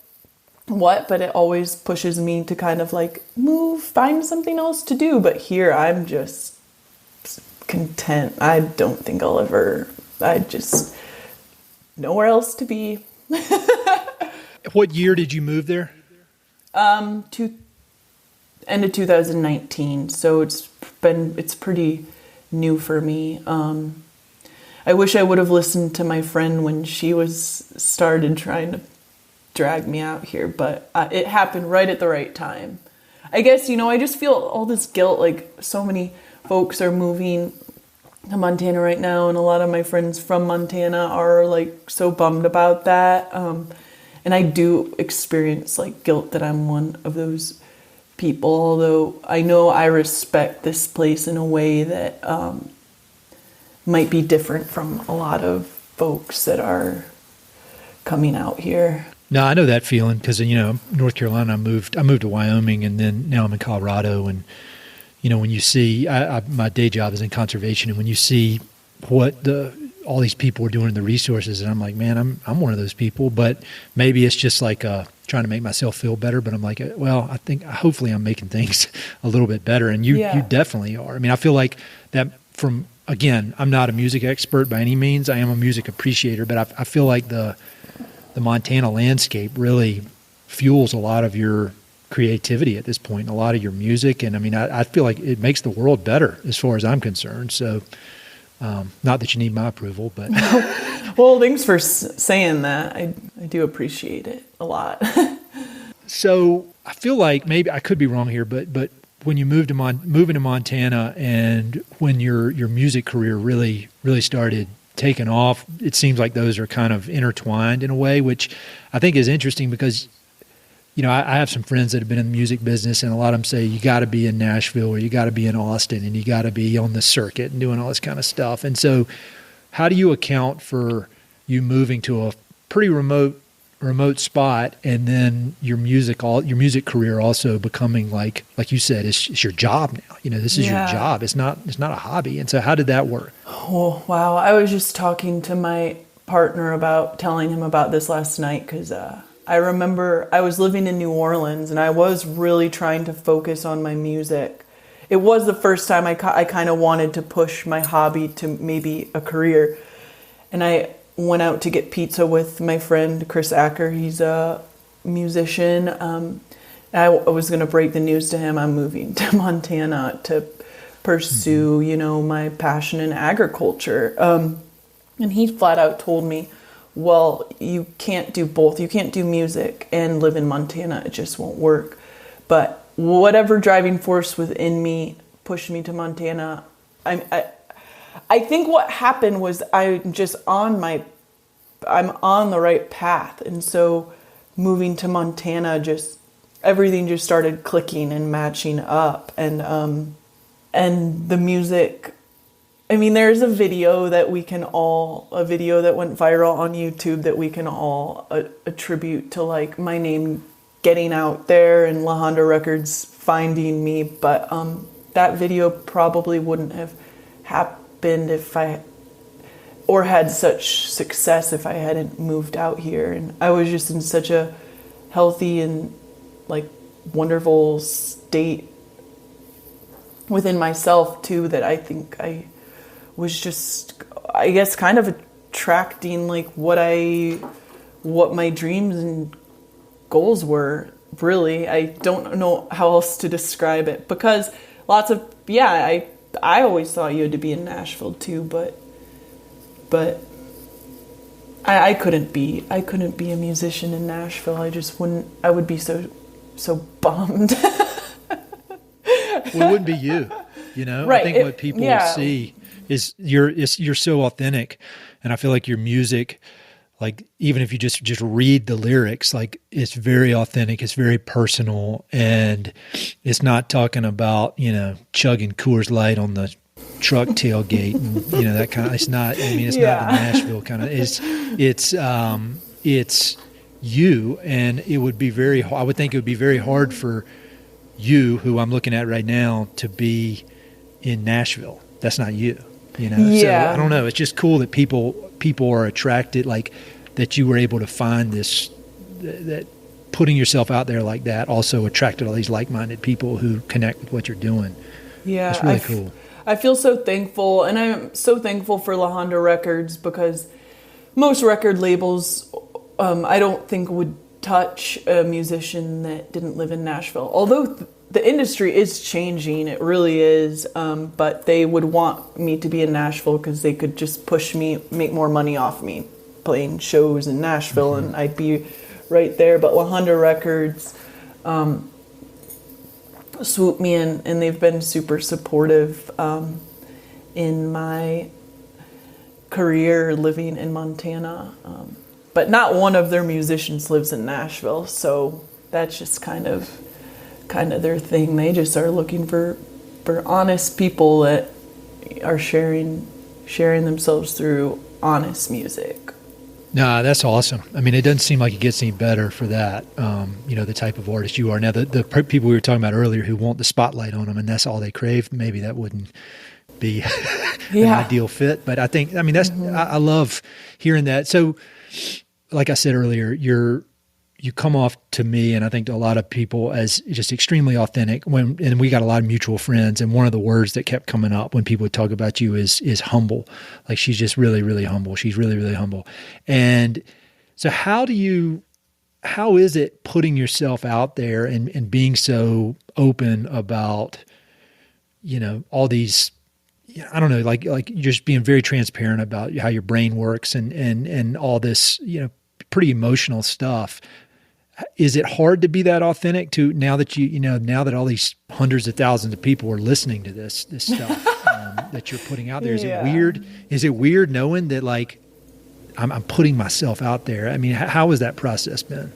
what, but it always pushes me to kind of like move, find something else to do. But here I'm just content. I don't think I just nowhere else to be. What year did you move there? End of 2019. So it's pretty new for me. I wish I would have listened to my friend when she started trying to drag me out here, but it happened right at the right time. I guess, I just feel all this guilt, like so many folks are moving to Montana right now, and a lot of my friends from Montana are like so bummed about that. And I do experience like guilt that I'm one of those people, although I know I respect this place in a way that might be different from a lot of folks that are coming out here. No, I know that feeling because, North Carolina, I moved to Wyoming, and then now I'm in Colorado. And, when you see, my day job is in conservation, and when you see what all these people are doing in the resources, and I'm like, man, I'm one of those people, but maybe it's just like trying to make myself feel better. But I'm like, well, I think hopefully I'm making things a little bit better. And you definitely are. I mean, I feel like that again, I'm not a music expert by any means. I am a music appreciator, but I feel like the Montana landscape really fuels a lot of your creativity at this point, and a lot of your music. And I mean, I feel like it makes the world better as far as I'm concerned. So, not that you need my approval, but. Well, thanks for saying that. I do appreciate it a lot. So I feel like maybe I could be wrong here, but when you moving to Montana, and when your music career really started taking off, it seems like those are kind of intertwined in a way, which I think is interesting because, I have some friends that have been in the music business, and a lot of them say you got to be in Nashville or you got to be in Austin and you got to be on the circuit and doing all this kind of stuff. And so how do you account for you moving to a pretty remote spot, and then your music career also becoming like you said, it's your job now. This is your job. It's not a hobby. And so how did that work? Oh, wow. I was just talking to my partner telling him about this last night, because I remember I was living in New Orleans and I was really trying to focus on my music. It was the first time I kind of wanted to push my hobby to maybe a career. And I went out to get pizza with my friend Chris Acker. He's a musician. I was going to break the news to him. I'm moving to Montana to pursue, my passion in agriculture. And he flat out told me, well, you can't do both. You can't do music and live in Montana. It just won't work. But whatever driving force within me pushed me to Montana. I think what happened was I'm on the right path. And so moving to Montana, everything just started clicking and matching up. And the music, there's a video that went viral on YouTube that we can all attribute to like my name getting out there and La Honda Records finding me. But that video probably wouldn't have happened or had such success if I hadn't moved out here. And I was just in such a healthy and like wonderful state within myself too, that I think I was just, I guess, kind of attracting like what my dreams and goals were. Really, I don't know how else to describe it, because I always thought you had to be in Nashville too, but I couldn't be a musician in Nashville. I would be so bummed. Well, it wouldn't be you, Right. I think what people see is you're so authentic, and I feel like your music, like even if you just read the lyrics, like it's very authentic, it's very personal, and it's not talking about chugging Coors Light on the truck tailgate and that kind of. It's not. It's not the Nashville kind of. It's you, and it would be very. I would think it would be very hard for you, who I'm looking at right now, to be in Nashville. That's not you. So I don't know. It's just cool that people are attracted, like that you were able to find this, that putting yourself out there like that also attracted all these like-minded people who connect with what you're doing. Yeah. It's really cool. I feel so thankful, and I'm so thankful for La Honda Records, because most record labels, I don't think would touch a musician that didn't live in Nashville. Although the industry is changing. It really is. But they would want me to be in Nashville because they could just push me, make more money off me playing shows in Nashville, and I'd be right there. But La Honda Records swooped me in, and they've been super supportive in my career living in Montana. But not one of their musicians lives in Nashville, so that's just kind of their thing. They just are looking for honest people that are sharing themselves through honest music. Nah, that's awesome. I mean, it doesn't seem like it gets any better for that, the type of artist you are. Now, the people we were talking about earlier who want the spotlight on them and that's all they crave, maybe that wouldn't be an ideal fit. But I think, I mean, that's, I love hearing that. So like I said earlier, you come off to me, and I think to a lot of people, as just extremely authentic. And we got a lot of mutual friends, and one of the words that kept coming up when people would talk about you is humble. Like, she's just really, really humble. She's really, really humble. And so how is it putting yourself out there and being so open about, all these, I don't know, like you're just being very transparent about how your brain works and all this, pretty emotional stuff. Is it hard to be that authentic to now that all these hundreds of thousands of people are listening to this stuff that you're putting out there? Is it weird? Is it weird knowing that, like, I'm putting myself out there? I mean, how has that process been?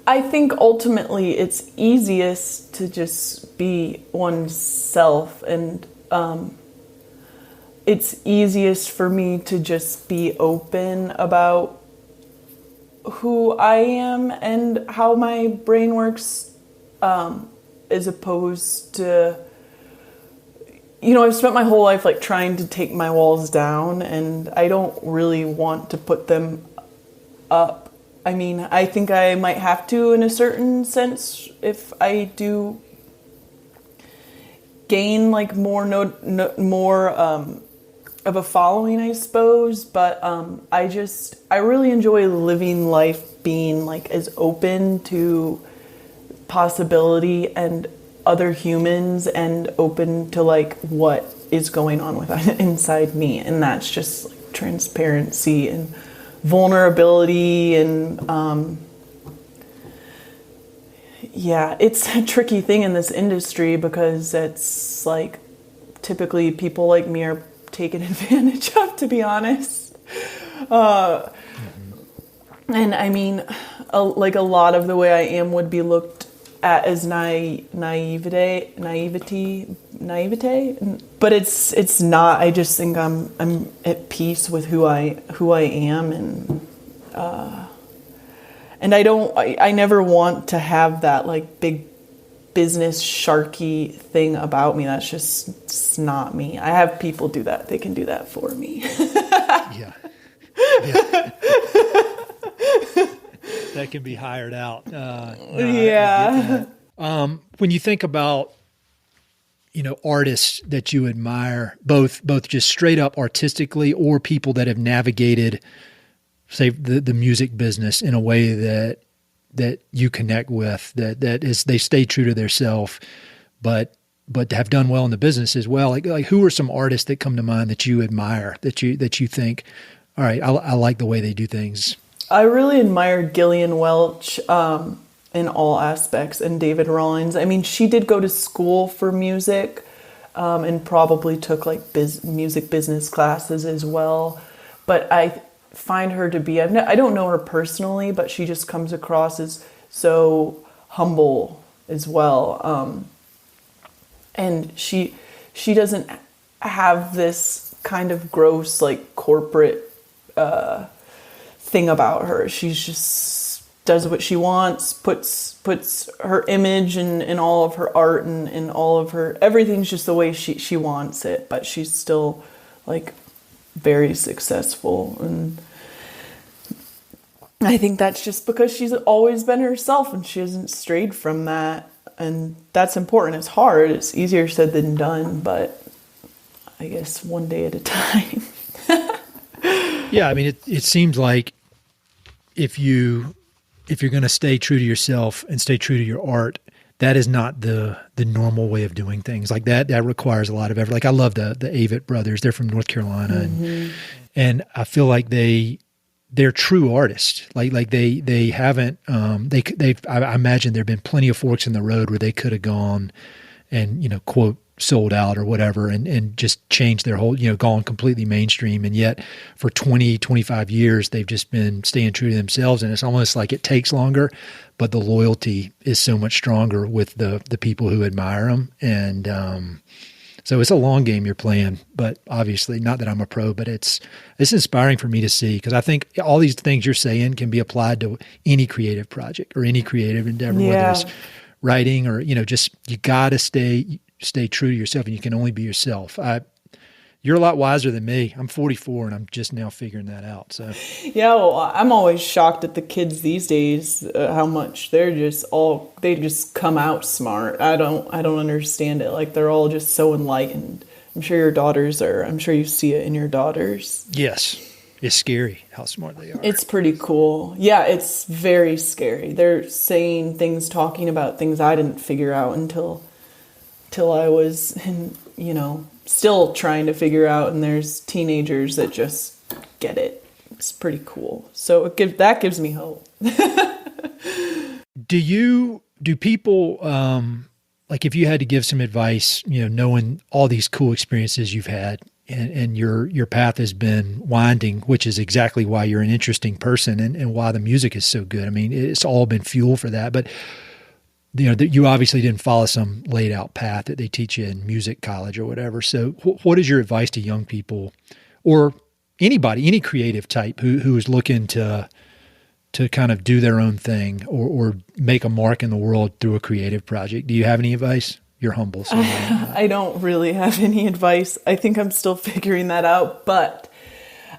I think ultimately it's easiest to just be oneself, and it's easiest for me to just be open about who I am and how my brain works, as opposed to, I've spent my whole life like trying to take my walls down, and I don't really want to put them up. I mean, I think I might have to in a certain sense if I do gain like more of a following, I suppose, but I really enjoy living life being like as open to possibility and other humans and open to like what is going on with inside me, and that's just like transparency and vulnerability and it's a tricky thing in this industry because it's like typically people like me are taken advantage of, to be honest. And I mean, like a lot of the way I am would be looked at as naivete, but it's not. I just think I'm at peace with who I am, and I never want to have that like big business sharky thing about me. That's just, it's not me. I have people do that. They can do that for me. Yeah. That can be hired out. When you think about, artists that you admire, both just straight up artistically or people that have navigated, say, the music business in a way that you connect with, that is, they stay true to their self, but have done well in the business as well. Like who are some artists that come to mind that you admire, that you think, all right, I like the way they do things? I really admire Gillian Welch in all aspects, and David Rawlings. I mean, she did go to school for music and probably took like music business classes as well. But I find her to be, I don't know her personally, but she just comes across as so humble as well. And she doesn't have this kind of gross like corporate thing about her. She's just does what she wants, puts her image and all of her art and all of her, everything's just the way she wants it, but she's still like very successful. And I think that's just because she's always been herself and she hasn't strayed from that. And that's important. It's hard. It's easier said than done, but I guess one day at a time. Yeah. I mean, it seems like if you're going to stay true to yourself and stay true to your art, that is not the normal way of doing things. Like that requires a lot of effort. Like I love the Avett brothers. They're from North Carolina, and I feel like they're true artists. Like they haven't I imagine there've been plenty of forks in the road where they could have gone and quote sold out or whatever and just changed their whole, gone completely mainstream. And yet for 20, 25 years, they've just been staying true to themselves. And it's almost like it takes longer, but the loyalty is so much stronger with the people who admire them. And so it's a long game you're playing, but obviously not that I'm a pro, but it's inspiring for me to see, because I think all these things you're saying can be applied to any creative project or any creative endeavor, whether it's writing or, just you got to stay true to yourself, and you can only be yourself. You're a lot wiser than me. I'm 44 and I'm just now figuring that out. So yeah, well, I'm always shocked at the kids these days, how much they just come out smart. I don't understand it. Like they're all just so enlightened. I'm sure your daughters are. I'm sure you see it in your daughters. Yes. It's scary how smart they are. It's pretty cool. Yeah, it's very scary. They're saying things, talking about things I didn't figure out until I was still trying to figure out, and there's teenagers that just get it. It's pretty cool. So that gives me hope. Do people, like if you had to give some advice, knowing all these cool experiences you've had and your path has been winding, which is exactly why you're an interesting person and why the music is so good. I mean, it's all been fuel for that, but you obviously didn't follow some laid out path that they teach you in music college or whatever. So what is your advice to young people or anybody, any creative type who is looking to kind of do their own thing or make a mark in the world through a creative project? Do you have any advice? You're humble. So I don't really have any advice. I think I'm still figuring that out, but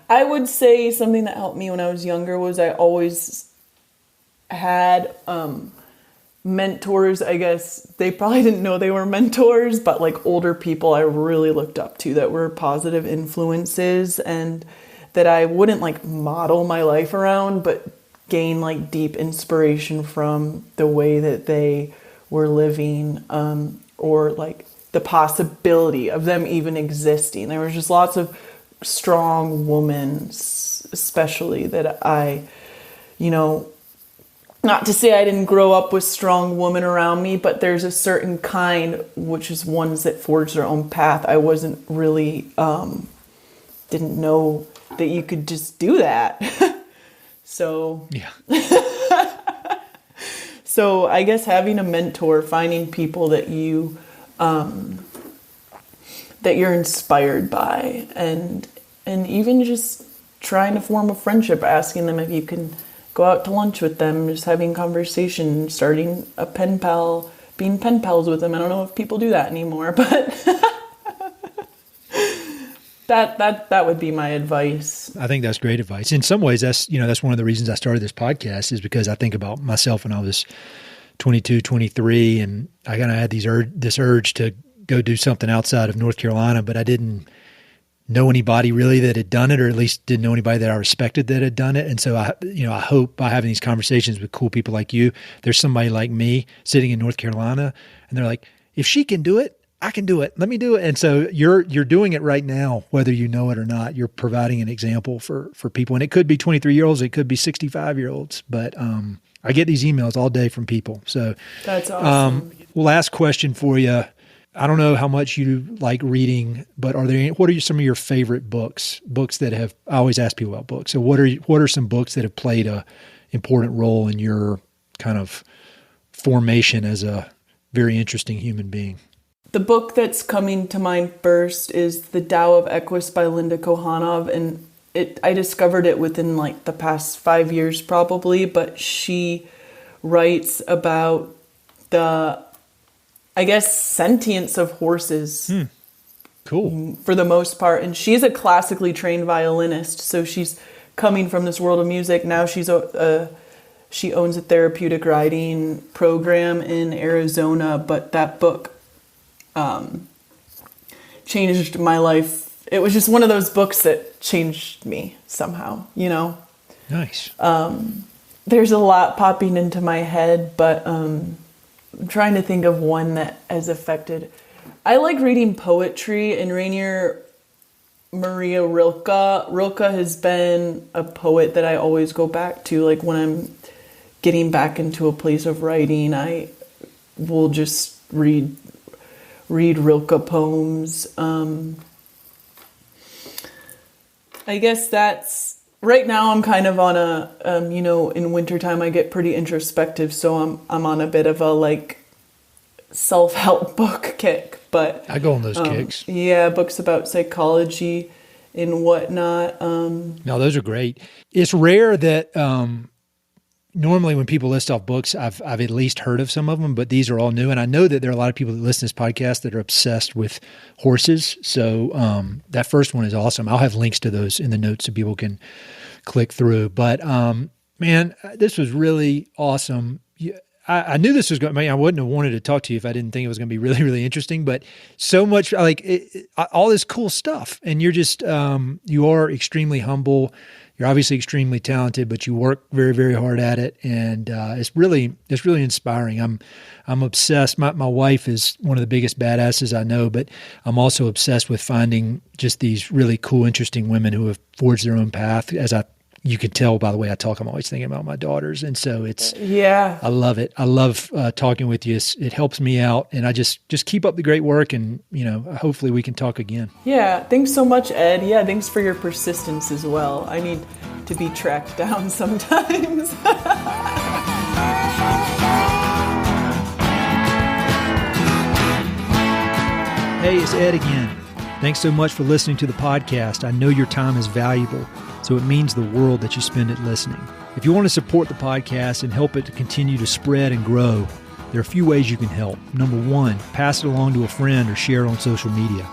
I would say something that helped me when I was younger was I always had, mentors. I guess they probably didn't know they were mentors, but like older people I really looked up to that were positive influences and that I wouldn't like model my life around, but gain like deep inspiration from the way that they were living, or like the possibility of them even existing. There was just lots of strong women, especially that I, not to say I didn't grow up with strong women around me, but there's a certain kind, which is ones that forge their own path. I wasn't really, didn't know that you could just do that. So, yeah. So I guess having a mentor, finding people that you, that you're inspired by, and even just trying to form a friendship, asking them if you can go out to lunch with them, just having conversation, starting a pen pal, being pen pals with them. I don't know if people do that anymore, but that would be my advice. I think that's great advice. In some ways, that's one of the reasons I started this podcast, is because I think about myself when I was 22, 23, and I kind of had this urge to go do something outside of North Carolina, but I didn't know anybody really that had done it, or at least didn't know anybody that I respected that had done it. And so I hope by having these conversations with cool people like you, there's somebody like me sitting in North Carolina and they're like, if she can do it, I can do it. Let me do it. And so you're doing it right now, whether you know it or not. You're providing an example for people. And it could be 23-year-olds, it could be 65-year-olds, but I get these emails all day from people. So that's awesome. Last question for you. I don't know how much you like reading, but what are some of your favorite books that have, I always ask people about books. So what are some books that have played a important role in your kind of formation as a very interesting human being? The book that's coming to mind first is The Tao of Equus by Linda Kohanov, and I discovered it within like the past 5 years probably, but she writes about the, I guess, sentience of horses. Cool. For the most part. And she's a classically trained violinist, so she's coming from this world of music. Now she owns a therapeutic riding program in Arizona, but that book changed my life. It was just one of those books that changed me somehow, Nice. There's a lot popping into my head, but I'm trying to think of one that has affected. I like reading poetry, and Rainier Maria Rilke. Rilke has been a poet that I always go back to. Like when I'm getting back into a place of writing, I will just read Rilke poems. I guess that's right now. I'm kind of on a in wintertime I get pretty introspective, so I'm on a bit of a like self-help book kick. But I go on those kicks. Yeah, books about psychology and whatnot. No, those are great. It's rare that normally when people list off books, I've at least heard of some of them, but these are all new. And I know that there are a lot of people that listen to this podcast that are obsessed with horses. So that first one is awesome. I'll have links to those in the notes so people can click through. But man, this was really awesome. I knew this was going. I wouldn't have wanted to talk to you if I didn't think it was going to be really, really interesting. But so much like all this cool stuff, and you're just you are extremely humble. You're obviously extremely talented, but you work very, very hard at it, and it's really inspiring. I'm obsessed. My wife is one of the biggest badasses I know, but I'm also obsessed with finding just these really cool, interesting women who have forged their own path. You can tell by the way I talk, I'm always thinking about my daughters. And so I love it. I love talking with you. It helps me out, and I just keep up the great work, and, hopefully we can talk again. Yeah. Thanks so much, Ed. Yeah. Thanks for your persistence as well. I need to be tracked down sometimes. Hey, it's Ed again. Thanks so much for listening to the podcast. I know your time is valuable, so it means the world that you spend it listening. If you want to support the podcast and help it to continue to spread and grow, there are a few ways you can help. Number one, pass it along to a friend or share it on social media.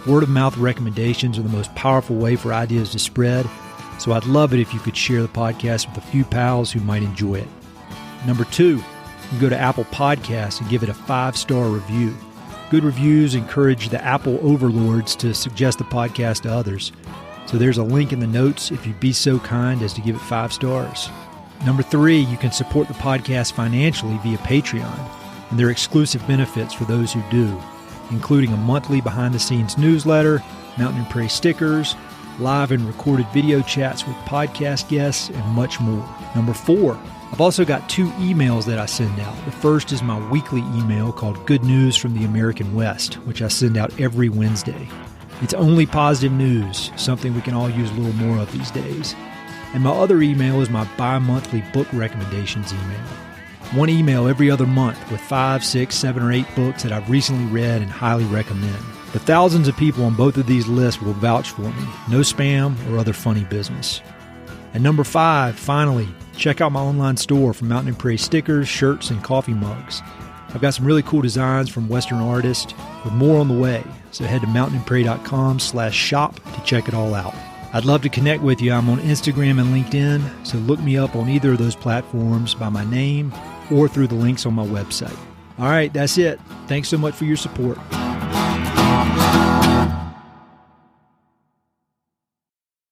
Word of mouth recommendations are the most powerful way for ideas to spread, so I'd love it if you could share the podcast with a few pals who might enjoy it. Number two, you go to Apple Podcasts and give it a 5-star review. Good reviews encourage the Apple overlords to suggest the podcast to others. So there's a link in the notes if you'd be so kind as to give it 5 stars. Number 3, you can support the podcast financially via Patreon, and there are exclusive benefits for those who do, including a monthly behind-the-scenes newsletter, Mountain and Prairie stickers, live and recorded video chats with podcast guests, and much more. Number 4, I've also got 2 emails that I send out. The first is my weekly email called Good News from the American West, which I send out every Wednesday. It's only positive news, something we can all use a little more of these days. And my other email is my bi-monthly book recommendations email. One email every other month with 5, 6, 7, or 8 books that I've recently read and highly recommend. The thousands of people on both of these lists will vouch for me. No spam or other funny business. And number 5, finally, check out my online store for Mountain and Prairie stickers, shirts, and coffee mugs. I've got some really cool designs from Western artists with more on the way. So head to mountainandprairie.com/shop to check it all out. I'd love to connect with you. I'm on Instagram and LinkedIn, so look me up on either of those platforms by my name or through the links on my website. All right, that's it. Thanks so much for your support.